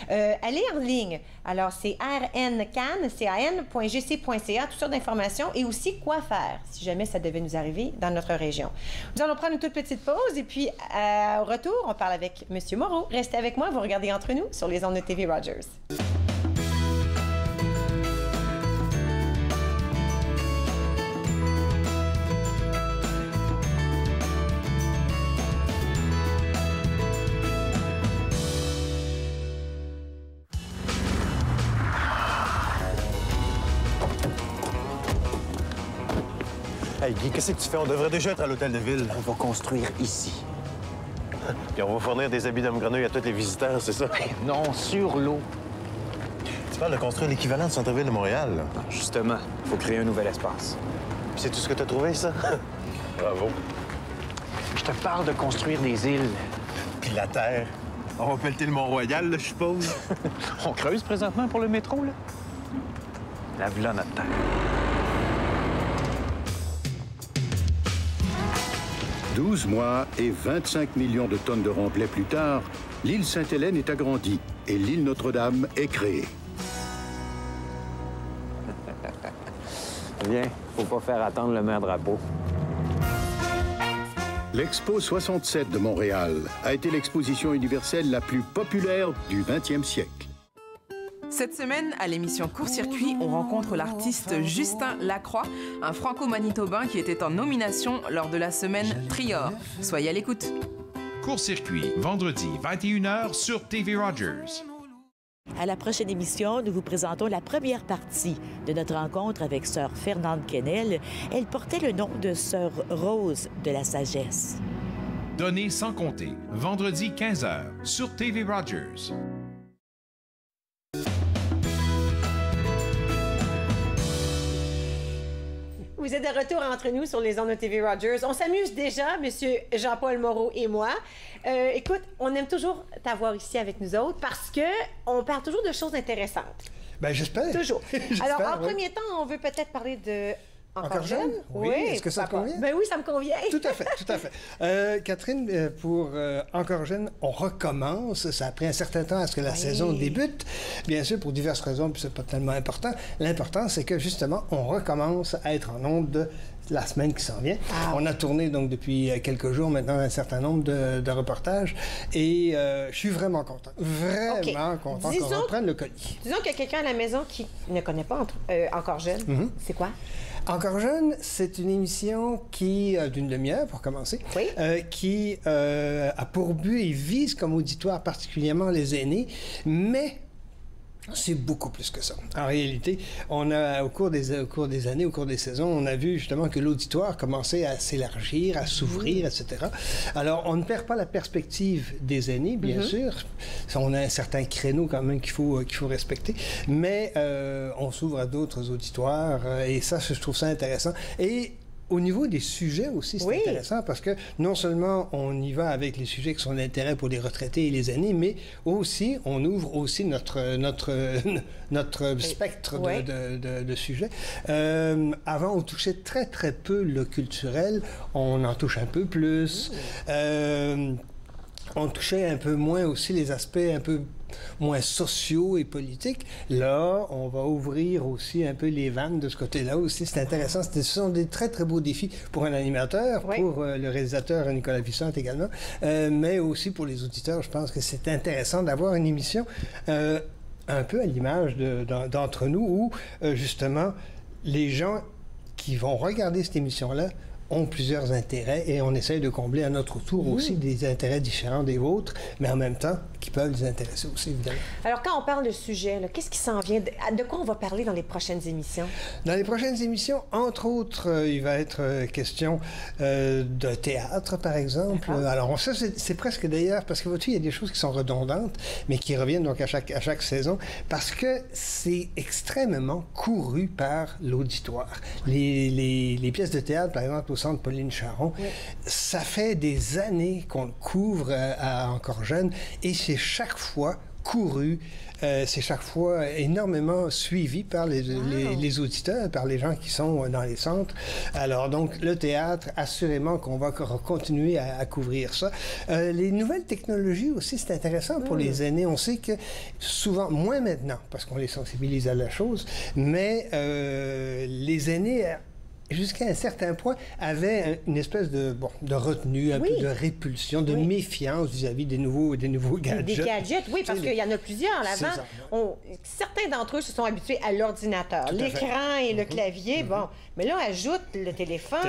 Allez en ligne. Alors, c'est rncan.gc.ca, toutes sortes d'informations et aussi quoi faire si jamais ça devait nous arriver dans notre région. Nous allons prendre une toute petite pause et puis, au retour, on parle avec M. Moreau. Restez avec moi, vous regardez Entre nous sur les ondes de TV Rogers. Hey Guy, qu'est-ce que tu fais? On devrait déjà être à l'hôtel de ville. On va construire ici. Puis on va fournir des habits d'homme-grenouille à tous les visiteurs, c'est ça? Non, sur l'eau. Tu parles de construire l'équivalent du centre-ville de Montréal. Là. Justement, il faut créer un nouvel espace. Puis c'est tout ce que tu as trouvé, ça? Bravo. Je te parle de construire des îles. Puis la terre. On va pelleter le Mont-Royal, là, je suppose. On creuse présentement pour le métro, là. La voilà notre terre. 12 mois et 25 millions de tonnes de remblai plus tard, l'île Sainte-Hélène est agrandie et l'île Notre-Dame est créée. Viens, faut pas faire attendre le maire Drapeau. L'Expo 67 de Montréal a été l'exposition universelle la plus populaire du 20e siècle. Cette semaine, à l'émission Court-Circuit, on rencontre l'artiste Justin Lacroix, un franco-manitobain qui était en nomination lors de la semaine Trior. Soyez à l'écoute. Court-Circuit, vendredi, 21h sur TV Rogers. À la prochaine émission, nous vous présentons la première partie de notre rencontre avec Sœur Fernande Quesnel. Elle portait le nom de Sœur Rose de la Sagesse. Données sans compter, vendredi 15h sur TV Rogers. Vous êtes de retour entre nous sur les ondes de TV Rogers. On s'amuse déjà, Monsieur Jean-Paul Moreau et moi. Écoute, on aime toujours t'avoir ici avec nous autres parce que on parle toujours de choses intéressantes. Bien, j'espère. Toujours. Alors, en premier temps, on veut peut-être parler de... Encore jeune? Oui. Est-ce que ça te convient? Ben oui, ça me convient. Tout à fait, tout à fait. Catherine, pour Encore jeune, on recommence. Ça a pris un certain temps à ce que la saison débute. Bien sûr, pour diverses raisons, puis c'est pas tellement important. L'important, c'est que, justement, on recommence à être en ondes la semaine qui s'en vient. On a tourné donc depuis quelques jours maintenant un certain nombre de reportages et je suis vraiment content. Vraiment content qu'on reprenne le colis. Disons qu'il y a quelqu'un à la maison qui ne connaît pas Encore jeune. C'est quoi? Encore jeune, c'est une émission qui, d'une demi-heure pour commencer, qui a pour but et vise comme auditoire particulièrement les aînés, mais c'est beaucoup plus que ça. En réalité, on a, au cours des années, au cours des saisons, on a vu justement que l'auditoire commençait à s'élargir, à s'ouvrir, etc. Alors, on ne perd pas la perspective des aînés, bien sûr. On a un certain créneau quand même qu'il faut respecter, mais on s'ouvre à d'autres auditoires et ça, je trouve ça intéressant. Et au niveau des sujets aussi, c'est intéressant parce que non seulement on y va avec les sujets qui sont d'intérêt pour les retraités et les aînés, mais aussi on ouvre aussi notre spectre de sujets. Avant, on touchait très, très peu le culturel. On en touche un peu plus. On touchait un peu moins aussi les aspects un peu moins sociaux et politiques. Là, on va ouvrir aussi un peu les vannes de ce côté-là aussi. C'est intéressant. Ce sont des très, très beaux défis pour un animateur, pour le réalisateur Nicolas Vissante également, mais aussi pour les auditeurs. Je pense que c'est intéressant d'avoir une émission un peu à l'image d'entre nous où, justement, les gens qui vont regarder cette émission-là ont plusieurs intérêts et on essaie de combler à notre tour aussi des intérêts différents des vôtres, mais en même temps qui peuvent les intéresser aussi, évidemment. Alors, quand on parle de sujet, qu'est-ce qui s'en vient? De quoi on va parler dans les prochaines émissions? Dans les prochaines émissions, entre autres, il va être question de théâtre, par exemple. Alors, ça, c'est presque d'ailleurs, parce que votre fille, il y a des choses qui sont redondantes, mais qui reviennent donc à chaque saison, parce que c'est extrêmement couru par l'auditoire. Les pièces de théâtre, par exemple, au Centre Pauline Charon, ça fait des années qu'on le couvre à Encore jeune, et c'est chaque fois couru, c'est chaque fois énormément suivi par les auditeurs, par les gens qui sont dans les centres. Alors donc, le théâtre, assurément qu'on va continuer à couvrir ça. Les nouvelles technologies aussi, c'est intéressant pour les aînés. On sait que souvent, moins maintenant, parce qu'on les sensibilise à la chose, mais les aînés jusqu'à un certain point, avait une espèce de retenue, un peu de répulsion, de méfiance vis-à-vis des nouveaux gadgets. Des gadgets, oui, parce qu'il y en a plusieurs. Avant, certains d'entre eux se sont habitués à l'ordinateur, l'écran et le clavier. Bon, mais là, on ajoute le téléphone,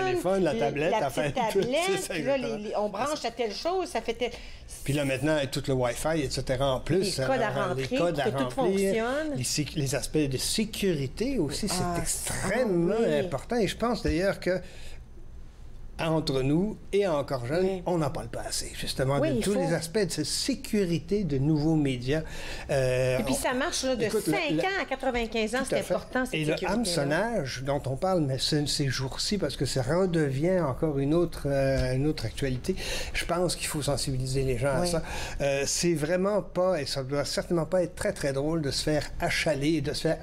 la tablette, la petite tablette, puis là, on branche à telle chose, ça fait Puis là, maintenant, tout le Wi-Fi, etc. en plus. Les codes à rentrer, pour que tout fonctionne. Les aspects de sécurité aussi, c'est extrêmement important. Et je pense d'ailleurs que entre nous et Encore jeune, on n'en parle pas assez, justement, de tous les aspects de cette sécurité de nouveaux médias. Et puis ça marche là, de 5 ans à 95 ans, c'est important, cette sécurité. Et le hameçonnage dont on parle mais ces jours-ci, parce que ça redevient encore une autre actualité, je pense qu'il faut sensibiliser les gens à ça. C'est vraiment pas, et ça doit certainement pas être très, très drôle de se faire achaler et de se faire,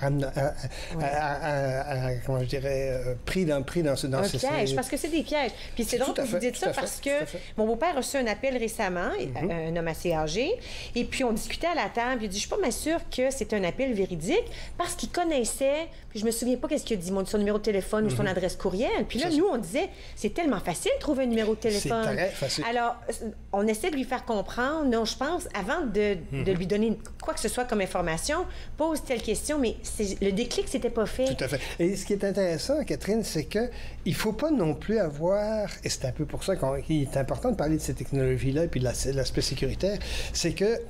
comment je dirais, pris dans ce piège, parce que c'est des pièges. Puis c'est drôle que vous dites ça parce que mon beau-père a reçu un appel récemment, un homme assez âgé, et puis on discutait à la table, il dit, je suis pas mal sûre que c'est un appel véridique parce qu'il connaissait, puis je me souviens pas qu'est-ce qu'il a dit, son numéro de téléphone ou son adresse courriel. Puis là, nous, on disait, c'est tellement facile de trouver un numéro de téléphone. C'est très facile. Alors, on essaie de lui faire comprendre, non, je pense, avant de lui donner quoi que ce soit comme information, pose telle question, mais le déclic, c'était pas fait. Tout à fait. Et ce qui est intéressant, Catherine, c'est que il faut pas non plus avoir, et c'est un peu pour ça qu'il est important de parler de ces technologies-là et puis de l'aspect sécuritaire, c'est que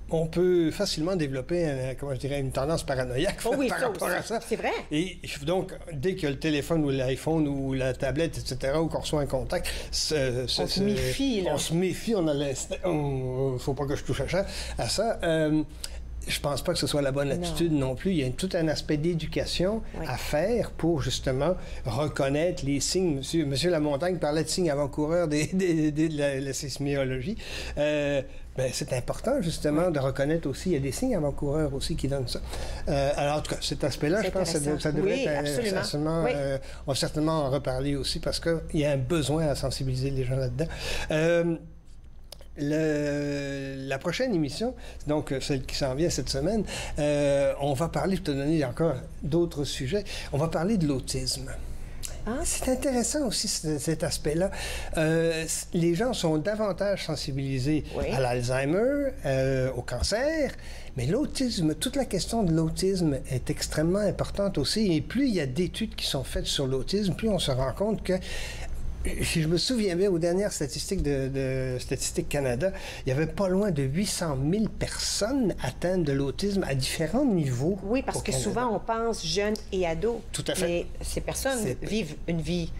on peut facilement développer, comment je dirais, une tendance paranoïaque par rapport à ça. C'est vrai. Et donc, dès que le téléphone ou l'iPhone ou la tablette, etc., ou qu'on reçoit un contact, on se méfie, là. On se méfie, on a l'instinct, faut pas que je touche à ça. Je pense pas que ce soit la bonne attitude non plus. Il y a tout un aspect d'éducation à faire pour justement reconnaître les signes. Monsieur Lamontagne parlait de signes avant-coureurs de la sismologie. C'est important, justement, de reconnaître aussi, il y a des signes avant-coureurs aussi qui donnent ça. Alors, en tout cas, cet aspect-là, je pense que ça devrait être absolument... on va certainement en reparler aussi parce qu'il y a un besoin à sensibiliser les gens là-dedans. La prochaine émission, donc celle qui s'en vient cette semaine, on va parler, je te donner encore d'autres sujets, on va parler de l'autisme. C'est intéressant aussi cet aspect-là. Les gens sont davantage sensibilisés à l'Alzheimer, au cancer, mais l'autisme, toute la question de l'autisme est extrêmement importante aussi. Et plus il y a d'études qui sont faites sur l'autisme, plus on se rend compte que, si je me souviens bien, aux dernières statistiques de Statistique Canada, il y avait pas loin de 800 000 personnes atteintes de l'autisme à différents niveaux. Oui, parce que souvent, on pense jeunes et ados. Tout à fait. Mais ces personnes vivent une vie,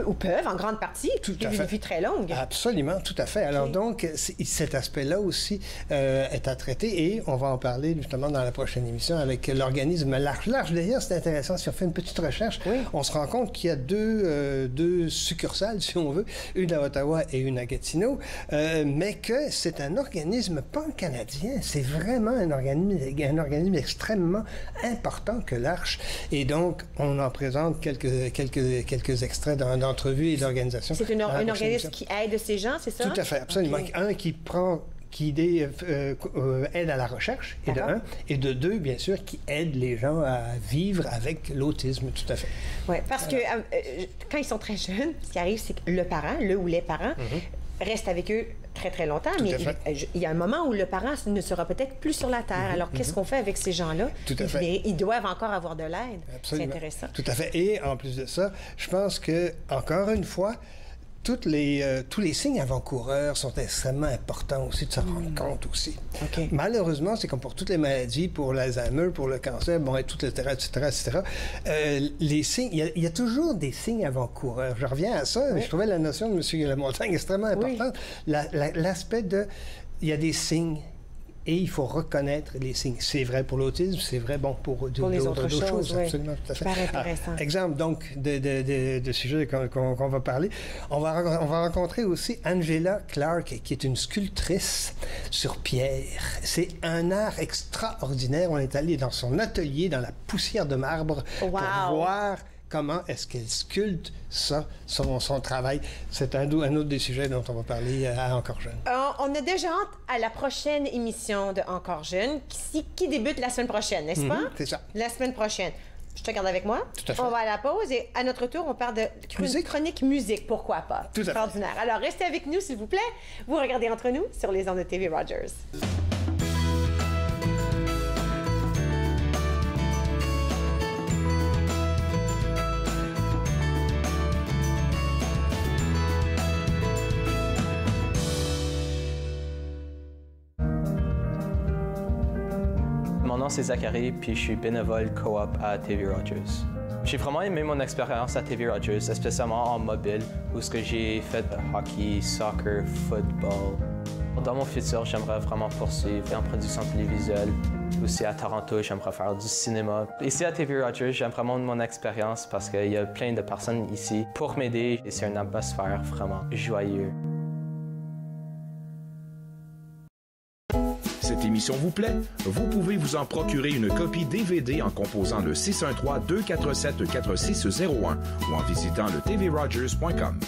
ou peuvent, en grande partie, vivre une vie très longue. Absolument, tout à fait. Alors donc, cet aspect-là aussi est à traiter et on va en parler justement dans la prochaine émission avec l'organisme L'Arche. L'Arche, d'ailleurs, c'est intéressant. Si on fait une petite recherche, on se rend compte qu'il y a deux succursales, si on veut, une à Ottawa et une à Gatineau, mais que c'est un organisme pan-canadien. C'est vraiment un organisme extrêmement important que l'Arche. Et donc, on en présente quelques extraits d'entrevues et d'organisations. C'est un organisme qui aide ces gens, c'est ça? Tout à fait, absolument. Okay. Un qui aide à la recherche, et de un, et de deux, bien sûr, qui aide les gens à vivre avec l'autisme, tout à fait. Oui, parce que quand ils sont très jeunes, ce qui arrive, c'est que le ou les parents restent avec eux très, très longtemps, mais il y a un moment où le parent ne sera peut-être plus sur la Terre. Alors, qu'est-ce qu'on fait avec ces gens-là? Tout à fait. Ils doivent encore avoir de l'aide. C'est intéressant. Tout à fait. Et en plus de ça, je pense que, encore une fois, tous les signes avant-coureurs sont extrêmement importants aussi de se rendre compte aussi. Okay. Malheureusement, c'est comme pour toutes les maladies, pour l'Alzheimer, pour le cancer, bon, et tout, etc. Les signes, il y a toujours des signes avant-coureurs. Je reviens à ça. Je trouvais la notion de M. Lamontagne extrêmement importante. L'aspect de, il y a des signes. Et il faut reconnaître les signes. C'est vrai pour l'autisme, c'est vrai pour les autres choses. Absolument, tout à fait. Intéressant. Exemple, donc, de sujets qu'on va parler. On va rencontrer aussi Angela Clark, qui est une sculptrice sur pierre. C'est un art extraordinaire. On est allé dans son atelier, dans la poussière de marbre, pour voir comment est-ce qu'elle sculpte son travail. C'est un autre des sujets dont on va parler à Encore Jeune. On a déjà hâte à la prochaine émission de Encore Jeune, qui débute la semaine prochaine, n'est-ce pas? C'est ça. La semaine prochaine. Je te garde avec moi. Tout à fait. On va à la pause et à notre tour, on parle de chronique musique. Pourquoi pas? Tout à fait. Extraordinaire. Alors, restez avec nous, s'il vous plaît. Vous regardez Entre nous sur les ondes de TV Rogers. Mon nom c'est Zachary, puis je suis bénévole coop à TV Rogers. J'ai vraiment aimé mon expérience à TV Rogers, spécialement en mobile, où j'ai fait hockey, soccer, football. Dans mon futur, j'aimerais vraiment poursuivre en production télévisuelle. Aussi à Toronto, j'aimerais faire du cinéma. Ici à TV Rogers, j'aime vraiment mon expérience parce qu'il y a plein de personnes ici pour m'aider et c'est une atmosphère vraiment joyeuse. Cette émission vous plaît? Vous pouvez vous en procurer une copie DVD en composant le 613-247-4601 ou en visitant le tvrogers.com.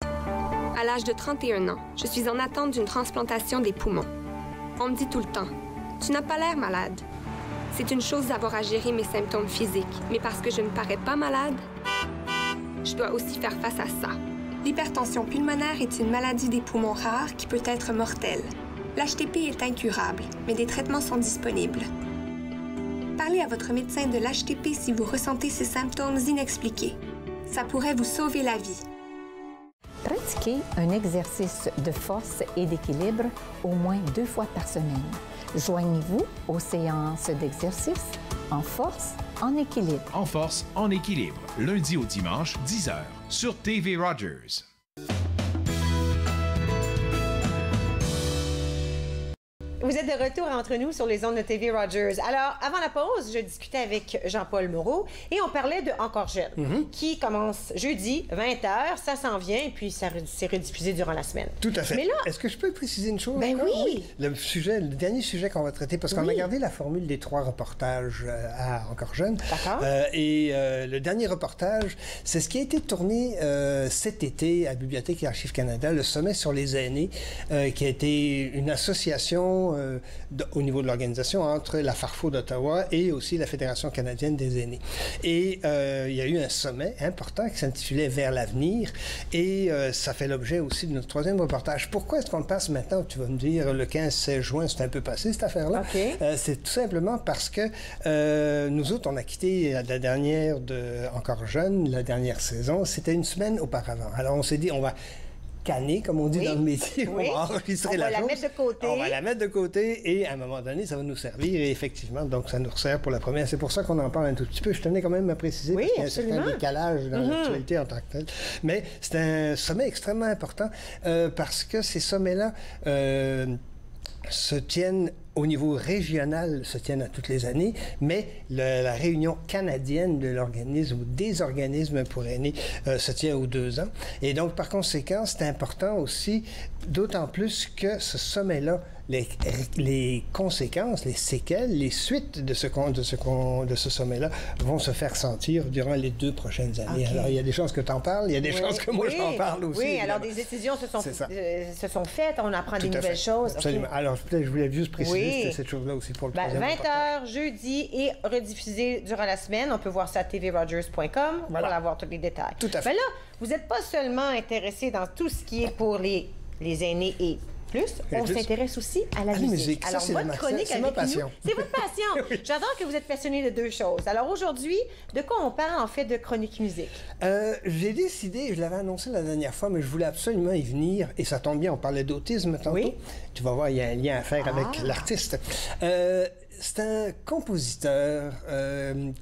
À l'âge de 31 ans, je suis en attente d'une transplantation des poumons. On me dit tout le temps, « Tu n'as pas l'air malade. » C'est une chose d'avoir à gérer mes symptômes physiques, mais parce que je ne parais pas malade, je dois aussi faire face à ça. L'hypertension pulmonaire est une maladie des poumons rares qui peut être mortelle. L'HTP est incurable, mais des traitements sont disponibles. Parlez à votre médecin de l'HTP si vous ressentez ces symptômes inexpliqués. Ça pourrait vous sauver la vie. Pratiquez un exercice de force et d'équilibre au moins 2 fois par semaine. Joignez-vous aux séances d'exercice en force, en équilibre. En force, en équilibre, lundi au dimanche, 10h, sur TV Rogers. Vous êtes de retour entre nous sur les ondes de TV Rogers. Alors, avant la pause, je discutais avec Jean-Paul Moreau et on parlait de Encore Jeune, qui commence jeudi, 20h, ça s'en vient, et puis ça c'est rediffusé durant la semaine. Tout à fait. Mais là... Est-ce que je peux préciser une chose? Ben oui! Le dernier sujet qu'on va traiter, parce qu'on a gardé la formule des 3 reportages à Encore Jeune. D'accord. Le dernier reportage, c'est ce qui a été tourné cet été à Bibliothèque et Archives Canada, le Sommet sur les aînés, qui a été une association au niveau de l'organisation entre la FARFO d'Ottawa et aussi la Fédération canadienne des aînés. Et il y a eu un sommet important qui s'intitulait « Vers l'avenir » et ça fait l'objet aussi de notre troisième reportage. Pourquoi est-ce qu'on le passe maintenant? Tu vas me dire, le 15-16 juin, c'est un peu passé cette affaire-là. Okay. C'est tout simplement parce que nous autres, on a quitté la dernière Encore jeune, la dernière saison. C'était une semaine auparavant. Alors on s'est dit, on va canner, comme on dit dans le métier. Oui. On va enregistrer la chose. Mettre de côté. On va la mettre de côté et à un moment donné, ça va nous servir. Et effectivement, donc ça nous sert pour la première. C'est pour ça qu'on en parle un tout petit peu. Je tenais quand même à préciser parce qu'il y a un certain décalage dans l'actualité en tant que tel. Mais c'est un sommet extrêmement important parce que ces sommets-là se tiennent au niveau régional, se tiennent à toutes les années, mais la réunion canadienne de l'organisme ou des organismes pour aînés se tient aux 2 ans. Et donc, par conséquent, c'est important aussi, d'autant plus que ce sommet-là, les conséquences, les séquelles, les suites de ce sommet-là vont se faire sentir durant les 2 prochaines années. Okay. Alors, il y a des chances que tu en parles, il y a des chances que moi j'en parle aussi. Oui, évidemment. alors des décisions se sont faites, on apprend des nouvelles choses. Absolument. Okay. Alors, je voulais juste préciser cette chose-là aussi pour le troisième 20h, jeudi et rediffusé durant la semaine. On peut voir ça à tvrogers.com pour avoir tous les détails. Tout à fait. Mais là, vous n'êtes pas seulement intéressé dans tout ce qui est pour les aînés et plus, on s'intéresse aussi à la musique. Alors, ça, votre chronique avec passion. nous, c'est votre passion. Oui. J'adore que vous êtes passionné de 2 choses. Alors aujourd'hui, de quoi on parle en fait de chronique musique? J'ai décidé, je l'avais annoncé la dernière fois, mais je voulais absolument y venir, et ça tombe bien, on parlait d'autisme tantôt. Oui. Tu vas voir, il y a un lien à faire avec l'artiste. C'est un compositeur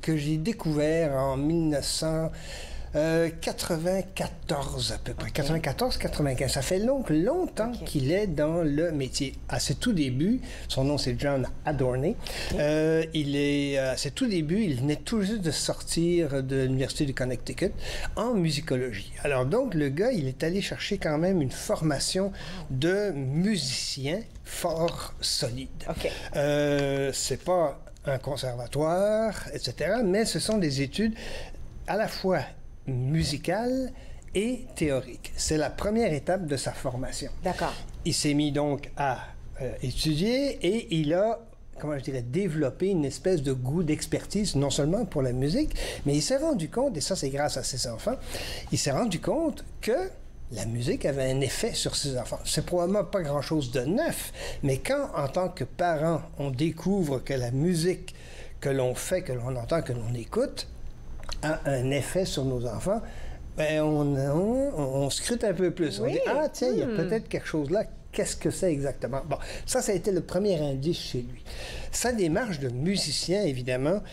que j'ai découvert en 1994 à peu près, 94-95. Ça fait longtemps qu'il est dans le métier. À ses tout débuts, son nom c'est John Adorney. À ses tout débuts, il venait tout juste de sortir de l'Université du Connecticut en musicologie. Alors donc, le gars, il est allé chercher quand même une formation de musicien fort solide. C'est pas un conservatoire, etc., mais ce sont des études à la fois musicale et théorique. C'est la première étape de sa formation. D'accord. Il s'est mis donc à étudier et il a, comment je dirais, développé une espèce de goût d'expertise, non seulement pour la musique, mais il s'est rendu compte, et ça c'est grâce à ses enfants, il s'est rendu compte que la musique avait un effet sur ses enfants. C'est probablement pas grand-chose de neuf, mais quand, en tant que parent, on découvre que la musique que l'on fait, que l'on entend, que l'on écoute, a un effet sur nos enfants, ben on scrute un peu plus. Oui. On dit, ah tiens, il y a peut-être quelque chose là. Qu'est-ce que c'est exactement? Bon, ça a été le premier indice chez lui. Sa démarche de musicien, évidemment,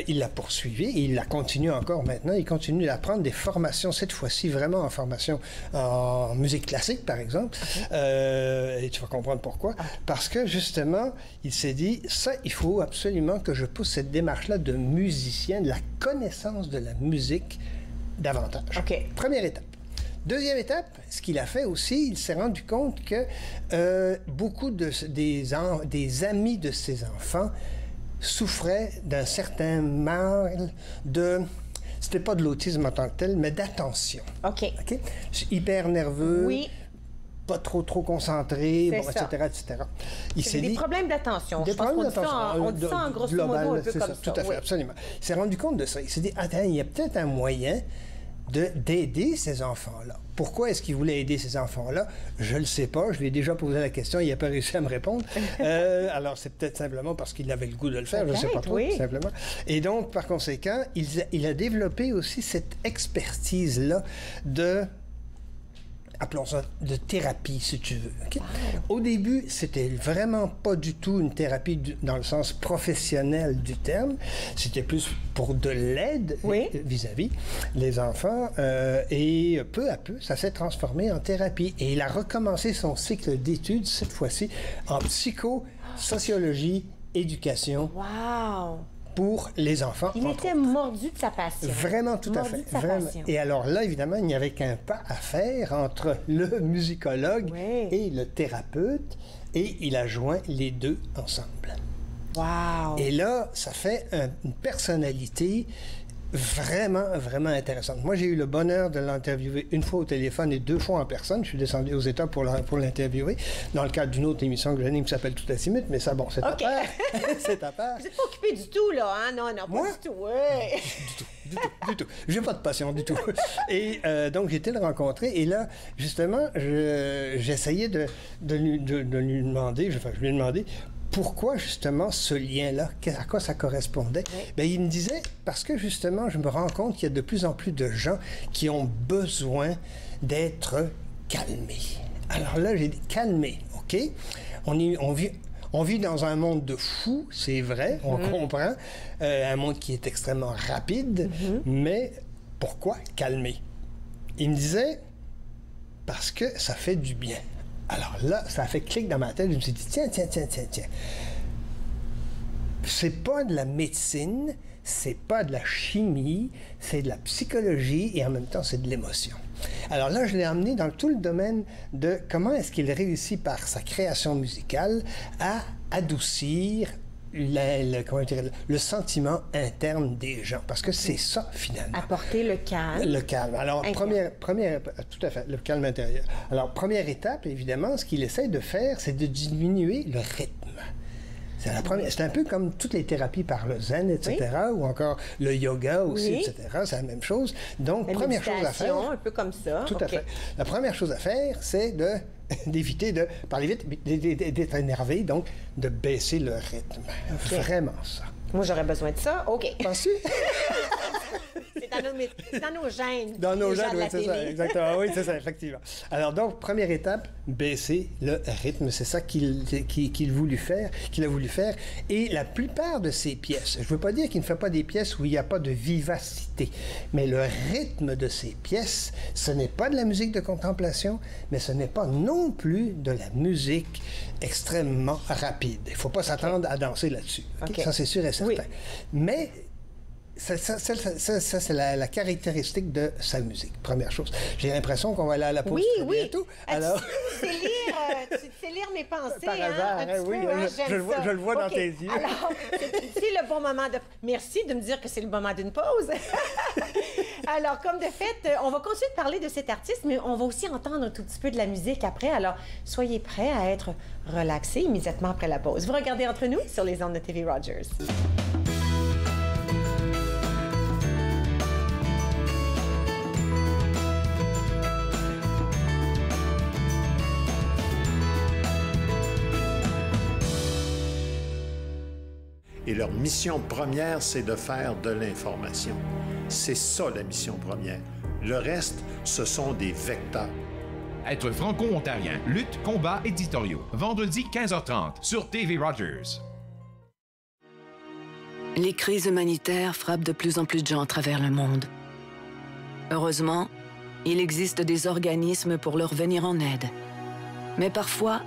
il l'a poursuivi et il la continue encore maintenant. Il continue d'apprendre des formations, cette fois-ci vraiment en formation en musique classique, par exemple. Et tu vas comprendre pourquoi. Parce que, justement, il s'est dit, ça, il faut absolument que je pousse cette démarche-là de musicien, de la connaissance de la musique davantage. Première étape. Deuxième étape, ce qu'il a fait aussi, il s'est rendu compte que beaucoup des amis de ses enfants souffraient d'un certain mal de... C'était pas de l'autisme en tant que tel, mais d'attention. Hyper nerveux. Oui. Pas trop concentré, bon, etc., etc. C'est des problèmes d'attention. Des problèmes d'attention. On dit ça en grosso modo un peu comme ça. Tout à fait, absolument. Il s'est rendu compte de ça. Il s'est dit, attends, il y a peut-être un moyen d'aider ces enfants-là. Pourquoi est-ce qu'il voulait aider ces enfants-là? Je ne le sais pas. Je lui ai déjà posé la question. Il n'a pas réussi à me répondre. Alors, c'est peut-être simplement parce qu'il avait le goût de le faire. Je ne sais pas trop, tout simplement. Et donc, par conséquent, il a développé aussi cette expertise-là de... appelons ça de thérapie, si tu veux. Au début, c'était vraiment pas du tout une thérapie dans le sens professionnel du terme. C'était plus pour de l'aide vis-à-vis les enfants. Et peu à peu, ça s'est transformé en thérapie. Et il a recommencé son cycle d'études, cette fois-ci, en psychosociologie, éducation. Wow! Pour les enfants. Il était mordu de sa passion. Vraiment, tout à fait. Vraiment. Et alors là, évidemment, il n'y avait qu'un pas à faire entre le musicologue et le thérapeute, et il a joint les deux ensemble. Wow! Et là, ça fait une personnalité vraiment, vraiment intéressante. Moi, j'ai eu le bonheur de l'interviewer une fois au téléphone et 2 fois en personne. Je suis descendu aux États pour l'interviewer, dans le cadre d'une autre émission que j'anime qui s'appelle Tout Azimut, mais ça, bon, c'est à part. C'est à part. Vous n'êtes pas occupé du tout, là, hein? Non, non, pas du tout, ouais. Du tout. J'ai pas de passion du tout. Et donc, j'ai été le rencontrer. Et là, justement, j'essayais de lui demander, je lui ai demandé pourquoi, justement, ce lien-là, à quoi ça correspondait. Oui. Bien, il me disait, parce que, justement, je me rends compte qu'il y a de plus en plus de gens qui ont besoin d'être calmés. Alors là, j'ai dit, calmés, OK? On vit dans un monde de fous, c'est vrai, on comprend. Un monde qui est extrêmement rapide, mais pourquoi calmer? Il me disait, parce que ça fait du bien. Alors là, ça a fait clic dans ma tête, je me suis dit, tiens. C'est pas de la médecine, c'est pas de la chimie, c'est de la psychologie et en même temps, c'est de l'émotion. Alors là, je l'ai emmené dans tout le domaine de comment est-ce qu'il réussit par sa création musicale à adoucir le sentiment interne des gens. Parce que c'est ça, finalement. Apporter le calme. Le calme. Alors, tout à fait, le calme intérieur. Alors, première étape, évidemment, ce qu'il essaie de faire, c'est de diminuer le rythme. C'est un peu comme toutes les thérapies par le zen, etc., ou encore le yoga aussi, etc. C'est la même chose. Donc, la première chose à faire... un peu comme ça. Tout à fait. La première chose à faire, c'est d'éviter de parler vite, d'être énervé, donc de baisser le rythme. Vraiment ça. Moi, j'aurais besoin de ça. OK. Penses-tu? C'est dans nos gènes. Dans nos gènes, oui, c'est ça, exactement. Oui, c'est ça, effectivement. Alors, donc, première étape, baisser le rythme. C'est ça qu'il a voulu faire. Et la plupart de ses pièces, je ne veux pas dire qu'il ne fait pas des pièces où il n'y a pas de vivacité, mais le rythme de ses pièces, ce n'est pas de la musique de contemplation, mais ce n'est pas non plus de la musique extrêmement rapide. Il ne faut pas s'attendre à danser là-dessus. Okay? Ça, c'est sûr et certain. Oui. Mais ça c'est la caractéristique de sa musique, première chose. J'ai l'impression qu'on va aller à la pause bientôt. Alors... Tu sais lire mes pensées. Par hasard, oui, je le vois dans tes yeux. Alors, c'est le bon moment de... Merci de me dire que c'est le moment d'une pause. Alors, comme de fait, on va continuer de parler de cet artiste, mais on va aussi entendre un tout petit peu de la musique après. Alors, soyez prêts à être relaxés immédiatement après la pause. Vous regardez Entre nous sur les ondes de TV Rogers. Et leur mission première, c'est de faire de l'information. C'est ça, la mission première. Le reste, ce sont des vecteurs. Être franco-ontarien, lutte, combat éditoriaux. Vendredi 15h30 sur TV Rogers. Les crises humanitaires frappent de plus en plus de gens à travers le monde. Heureusement, il existe des organismes pour leur venir en aide. Mais parfois,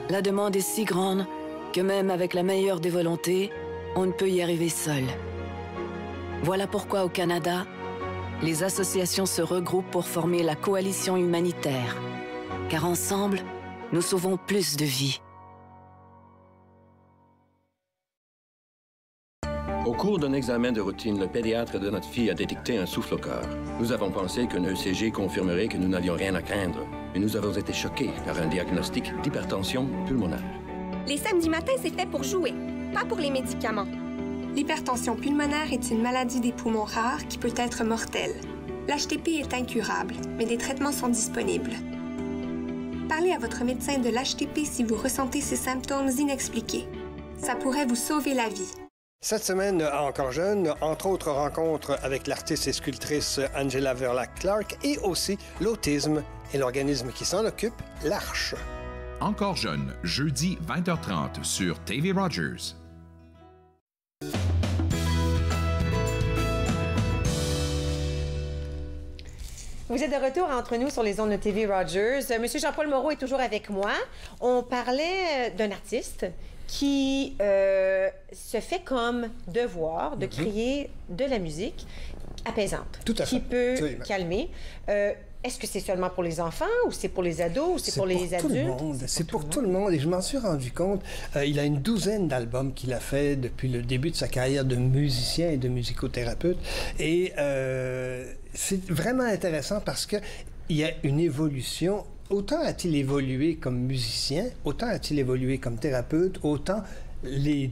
la demande est si grande que même avec la meilleure des volontés, on ne peut y arriver seul. Voilà pourquoi au Canada, les associations se regroupent pour former la coalition humanitaire. Car ensemble, nous sauvons plus de vies. Au cours d'un examen de routine, le pédiatre de notre fille a détecté un souffle au cœur. Nous avons pensé qu'un ECG confirmerait que nous n'avions rien à craindre, mais nous avons été choqués par un diagnostic d'hypertension pulmonaire. Les samedis matins, c'est fait pour jouer, pas pour les médicaments. L'hypertension pulmonaire est une maladie des poumons rares qui peut être mortelle. L'HTP est incurable, mais des traitements sont disponibles. Parlez à votre médecin de l'HTP si vous ressentez ces symptômes inexpliqués. Ça pourrait vous sauver la vie. Cette semaine, à Encore jeune, entre autres rencontres avec l'artiste et sculptrice Angela Verlaque-Clark et aussi l'autisme et l'organisme qui s'en occupe, l'Arche. Encore jeune, jeudi 20h30 sur TV Rogers. Vous êtes de retour Entre nous sur les ondes de TV Rogers. Monsieur Jean-Paul Moreau est toujours avec moi. On parlait d'un artiste qui se fait comme devoir de créer de la musique apaisante, tout à fait. qui peut calmer. Est-ce que c'est seulement pour les enfants ou c'est pour les ados ou c'est pour les adultes? C'est pour tout le monde et je m'en suis rendu compte. Il a une douzaine d'albums qu'il a fait depuis le début de sa carrière de musicien et de musicothérapeute. Et c'est vraiment intéressant parce qu'il y a une évolution. Autant a-t-il évolué comme musicien, autant a-t-il évolué comme thérapeute, autant les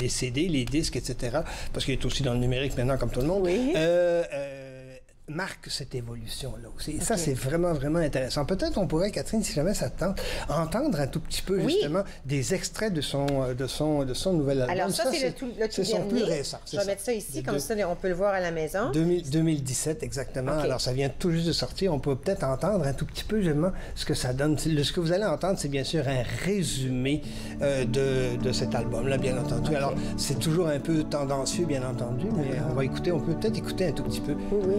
CD, les disques, etc., parce qu'il est aussi dans le numérique maintenant comme tout le monde, marque cette évolution-là aussi. Et ça, c'est vraiment, vraiment intéressant. Peut-être on pourrait, Catherine, si jamais ça te tente, entendre un tout petit peu, justement, des extraits de son nouvel album. Alors ça, c'est le tout son plus récent. Je vais mettre ça ici, comme ça, on peut le voir à la maison. 2017, exactement. Alors, ça vient tout juste de sortir. On peut peut-être entendre un tout petit peu, justement, ce que ça donne. Ce que vous allez entendre, c'est bien sûr un résumé de cet album-là, bien entendu. Alors, c'est toujours un peu tendancieux, bien entendu, mais on peut peut-être écouter un tout petit peu. Oui.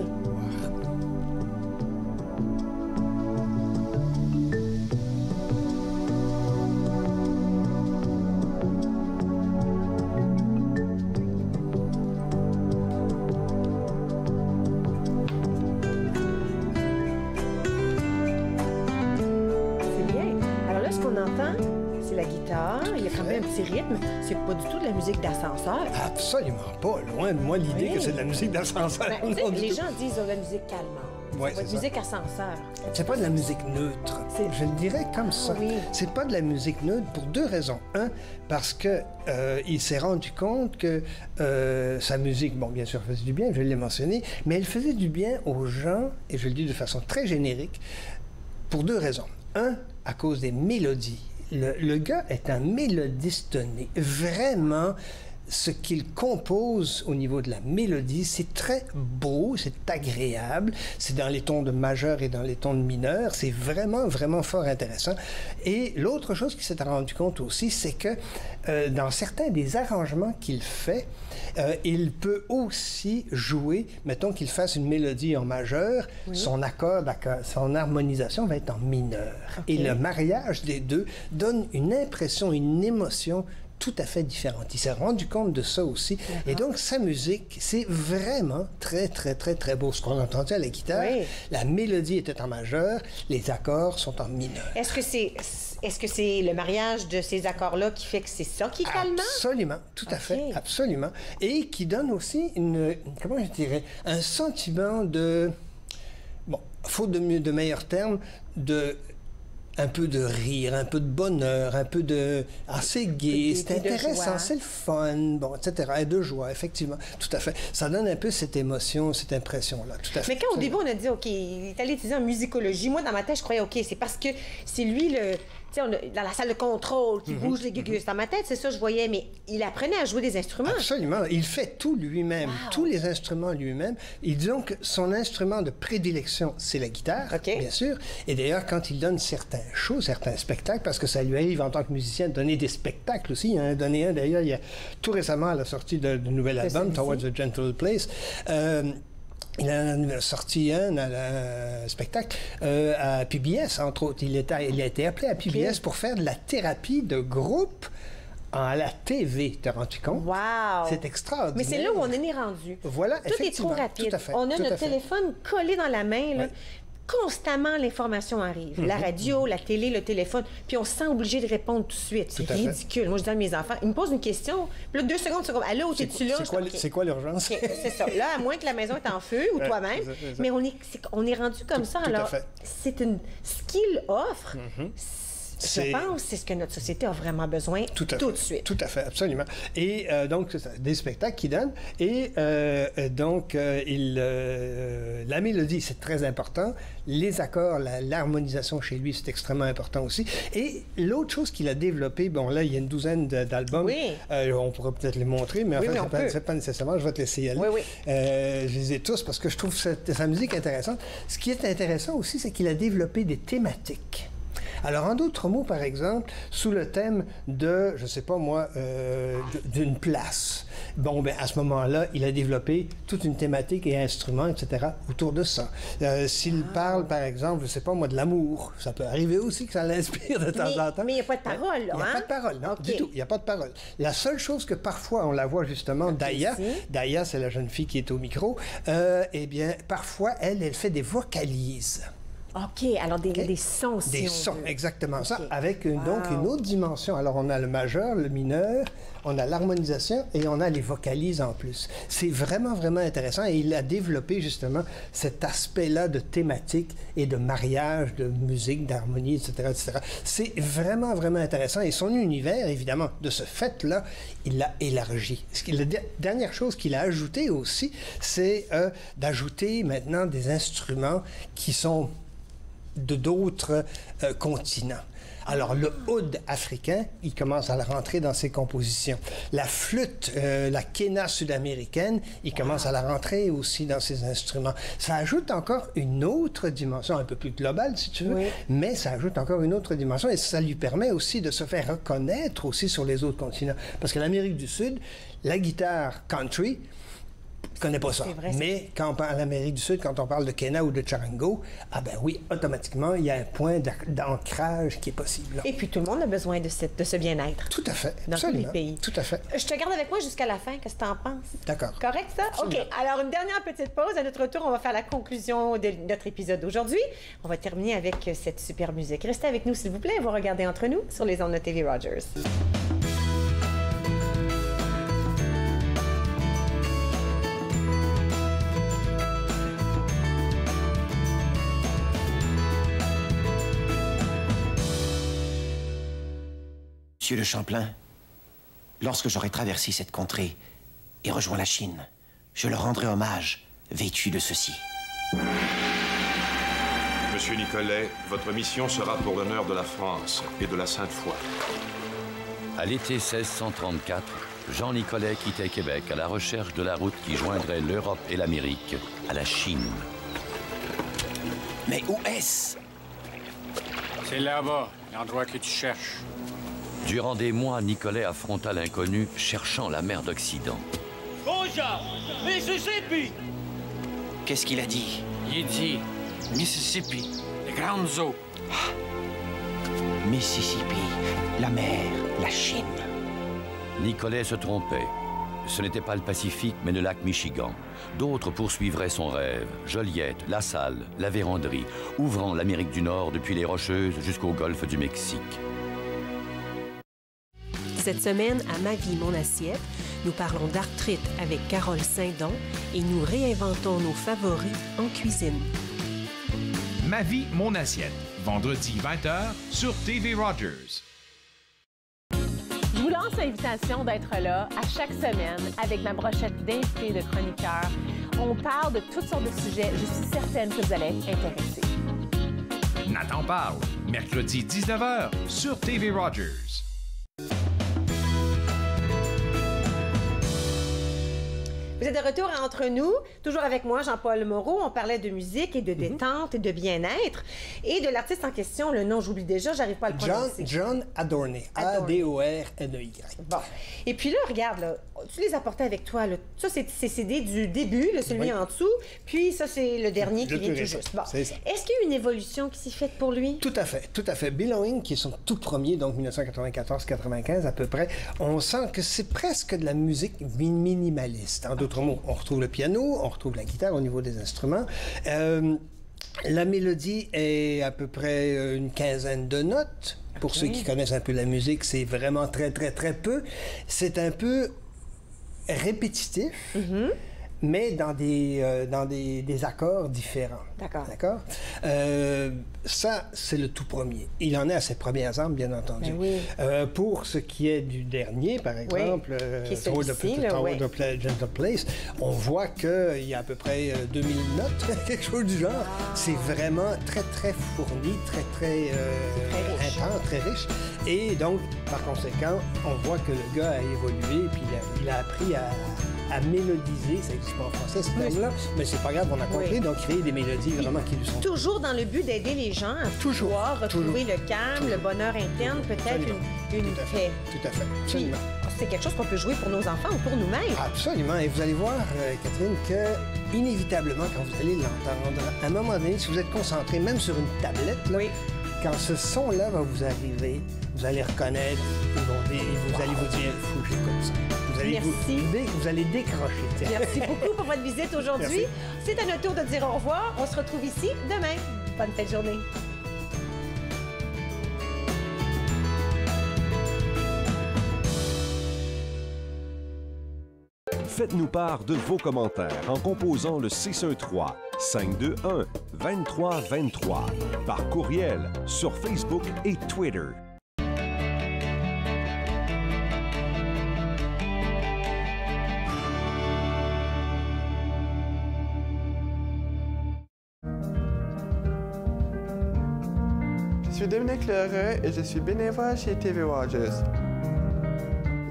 C'est pas du tout de la musique d'ascenseur. Absolument pas. Loin de moi l'idée que c'est de la musique d'ascenseur. Les gens disent la musique calmante. C'est musique ascenseur. C'est pas de la musique neutre. Je le dirais comme ça. C'est pas de la musique neutre pour deux raisons. Un, parce que il s'est rendu compte que sa musique, bon, bien sûr, faisait du bien, je l'ai mentionné, mais elle faisait du bien aux gens, et je le dis de façon très générique, pour deux raisons. Un, à cause des mélodies. Le gars est un mélodiste né. Vraiment, ce qu'il compose au niveau de la mélodie, c'est très beau, c'est agréable. C'est dans les tons de majeur et dans les tons de mineur. C'est vraiment, vraiment fort intéressant. Et l'autre chose qu'il s'est rendu compte aussi, c'est que dans certains des arrangements qu'il fait, il peut aussi jouer, mettons qu'il fasse une mélodie en majeur, son harmonisation va être en mineur. Et le mariage des deux donne une impression, une émotion tout à fait différente. Il s'est rendu compte de ça aussi. Et donc, sa musique, c'est vraiment très, très, très, très beau. Ce qu'on a entendu à la guitare, la mélodie était en majeur, les accords sont en mineur. Est-ce que c'est le mariage de ces accords-là qui fait que c'est ça qui est calmant? Absolument, tout à fait, absolument. Et qui donne aussi comment je dirais, un sentiment de, bon, faute de meilleurs termes, un peu de rire, un peu de bonheur, un peu de... assez gai, c'est intéressant, c'est le fun, bon, etc. Et de joie, effectivement, tout à fait. Ça donne un peu cette émotion, cette impression-là, tout à fait. Mais quand au début, on a dit, OK, il est allé étudier en musicologie, moi, dans ma tête, je croyais, OK, c'est parce que c'est lui tu sais, dans la salle de contrôle, qui bouge les gugus. Dans ma tête, c'est ça, je voyais, mais il apprenait à jouer des instruments. Absolument. Il fait tout lui-même, tous les instruments lui-même. Et disons que son instrument de prédilection, c'est la guitare, bien sûr. Et d'ailleurs, quand il donne certains shows, certains spectacles, parce que ça lui arrive en tant que musicien de donner des spectacles aussi. Il en a donné un, d'ailleurs, il y a tout récemment à la sortie du nouvel album, Towards a Gentle Place. Il en a sorti un spectacle à PBS, entre autres. Il a été appelé à PBS pour faire de la thérapie de groupe à la TV. T'as rendu compte? Wow! C'est extraordinaire. Mais c'est là où on en est rendu. Voilà, tout est trop rapide. Tout à fait, on a notre téléphone collé dans la main, là. Constamment, l'information arrive. La radio, la télé, le téléphone, puis on se sent obligé de répondre tout de suite. C'est ridicule. Moi, je dis à mes enfants, ils me posent une question, puis là, 2 secondes, c'est comme, allô, t'es-tu là? C'est quoi l'urgence? C'est ça. Là, à moins que la maison est en feu ou toi-même, mais on est rendu comme ça. Alors, c'est ce qu'il offre. Je pense que c'est ce que notre société a vraiment besoin tout de suite. Tout à fait, absolument. Et donc, des spectacles qu'il donne. Et donc, la mélodie, c'est très important. Les accords, l'harmonisation chez lui, c'est extrêmement important aussi. Et l'autre chose qu'il a développé, bon, là, il y a une douzaine d'albums. On pourrait peut-être les montrer, mais en fait, c'est pas nécessairement. Je vais te laisser y aller. Je les ai tous parce que je trouve sa musique intéressante. Ce qui est intéressant aussi, c'est qu'il a développé des thématiques. Alors, en d'autres mots, par exemple, sous le thème de, je sais pas moi, d'une place. Bon, ben à ce moment-là, il a développé toute une thématique et instruments, etc., autour de ça. S'il parle, par exemple, je sais pas moi, de l'amour, ça peut arriver aussi que ça l'inspire de temps en temps. Mais il n'y a pas de parole, là, Il n'y a pas de parole, non, du tout. Il n'y a pas de parole. La seule chose que parfois, on la voit justement, Daya, c'est la jeune fille qui est au micro, eh bien, parfois, elle fait des vocalises. OK, alors des sons, Des sons, exactement ça, avec donc une autre dimension. Alors, on a le majeur, le mineur, on a l'harmonisation et on a les vocalises en plus. C'est vraiment, vraiment intéressant et il a développé justement cet aspect-là de thématique et de mariage, de musique, d'harmonie, etc., etc. C'est vraiment, vraiment intéressant et son univers, évidemment, de ce fait-là, il l'a élargi. La dernière chose qu'il a ajouté aussi, c'est d'ajouter maintenant des instruments qui sont de d'autres continents. Alors, le oud africain, il commence à la rentrer dans ses compositions. La flûte, la quena sud-américaine, il commence à la rentrer aussi dans ses instruments. Ça ajoute encore une autre dimension, un peu plus globale, si tu veux, mais ça ajoute encore une autre dimension et ça lui permet aussi de se faire reconnaître aussi sur les autres continents. Parce que l'Amérique du Sud, la guitare country, je ne connais pas ça. Vrai, mais quand on parle d'Amérique du Sud, quand on parle de Kena ou de Charango, ah ben oui, automatiquement, il y a un point d'ancrage qui est possible. Là. Et puis tout le monde a besoin de ce bien-être. Tout à fait. Dans tous les pays. Tout à fait. Je te garde avec moi jusqu'à la fin. Qu'est-ce que tu en penses? D'accord. Correct, ça? Absolument. OK. Alors, une dernière petite pause. À notre retour, on va faire la conclusion de notre épisode d'aujourd'hui. On va terminer avec cette super musique. Restez avec nous, s'il vous plaît. Vous regardez Entre nous sur les ondes de TV Rogers. Monsieur de Champlain, lorsque j'aurai traversé cette contrée et rejoint la Chine, je leur rendrai hommage, vêtu de ceci. Monsieur Nicolet, votre mission sera pour l'honneur de la France et de la Sainte-Foi. À l'été 1634, Jean Nicolet quittait Québec à la recherche de la route qui joindrait l'Europe et l'Amérique à la Chine. Mais où est-ce? C'est là-bas, l'endroit que tu cherches. Durant des mois, Nicolet affronta l'inconnu, cherchant la mer d'Occident. Bonjour, Mississippi! Qu'est-ce qu'il a dit? Il dit Mississippi, les grandes eaux. Mississippi, la mer, la Chine. Nicolet se trompait. Ce n'était pas le Pacifique, mais le lac Michigan. D'autres poursuivraient son rêve. Joliette, La Salle, la Vérandrie, ouvrant l'Amérique du Nord depuis les Rocheuses jusqu'au golfe du Mexique. Cette semaine, à Ma vie, mon assiette, nous parlons d'arthrite avec Carole Saint-Don et nous réinventons nos favoris en cuisine. Ma vie, mon assiette, vendredi 20h sur TV Rogers. Je vous lance l'invitation d'être là à chaque semaine avec ma brochette d'invités de chroniqueurs. On parle de toutes sortes de sujets. Je suis certaine que vous allez être intéressés. Nathan parle, mercredi 19h sur TV Rogers. Vous êtes de retour à Entre nous, toujours avec moi, Jean-Paul Moreau. On parlait de musique et de détente et de bien-être. Et de l'artiste en question, le nom, j'oublie déjà, j'arrive pas à le prononcer. John Adorney. A-D-O-R-N-E-Y. Bon. Et puis là, regarde, là, tu les as portés avec toi. Là. Ça, c'est CD du début, là, celui en dessous. Puis ça, c'est le dernier qui vient tout juste. Bon. C'est ça. Est-ce qu'il y a eu une évolution qui s'est faite pour lui? Tout à fait, tout à fait. Belonging, qui est son tout premier, donc 1994-95 à peu près, on sent que c'est presque de la musique minimaliste. En d'autres mots, on retrouve le piano, on retrouve la guitare au niveau des instruments. La mélodie est à peu près une quinzaine de notes. Pour ceux qui connaissent un peu la musique, c'est vraiment très, très, très peu. C'est un peu répétitif, mais dans des accords différents. D'accord. Ça, c'est le tout premier. Il en est à ses premières armes, bien entendu. Pour ce qui est du dernier, par exemple, Tower of Gentle Place, on voit qu'il y a à peu près 2000 notes, quelque chose du genre. C'est vraiment très, très fourni, très, très intense, très riche. Et donc, par conséquent, on voit que le gars a évolué, puis il a appris à mélodiser, ça n'existe pas en français ce terme-là, mais c'est pas grave, on a compris, donc créer des mélodies vraiment qui lui sont... Toujours dans le but d'aider les gens à pouvoir retrouver le calme, le bonheur interne, peut-être une paix. Tout à fait, absolument. C'est quelque chose qu'on peut jouer pour nos enfants ou pour nous-mêmes. Absolument, et vous allez voir, Catherine, que inévitablement, quand vous allez l'entendre, à un moment donné, si vous êtes concentré, même sur une tablette, là, quand ce son-là va vous arriver, vous allez reconnaître, vous allez vous dire, faut que j'écoute ça. Vous allez décrocher. Merci beaucoup pour votre visite aujourd'hui. C'est à notre tour de dire au revoir. On se retrouve ici demain. Bonne fin de journée. Faites-nous part de vos commentaires en composant le 613-521-2323 par courriel sur Facebook et Twitter. Je suis Dominique Lheureux et je suis bénévole chez TV Rogers.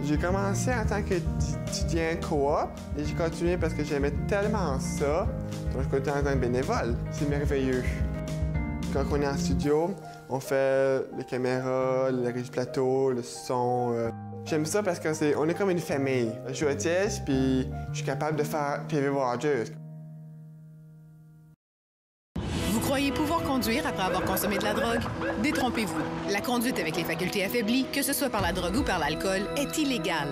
J'ai commencé en tant qu'étudiant coop et j'ai continué parce que j'aimais tellement ça. Donc, je continue en tant que bénévole. C'est merveilleux. Quand on est en studio, on fait les caméras, le régie plateau, le son. J'aime ça parce qu'on est comme une famille. Je suis autiste puis je suis capable de faire TV Rogers. Vous croyez pouvoir conduire après avoir consommé de la drogue? Détrompez-vous. La conduite avec les facultés affaiblies, que ce soit par la drogue ou par l'alcool, est illégale.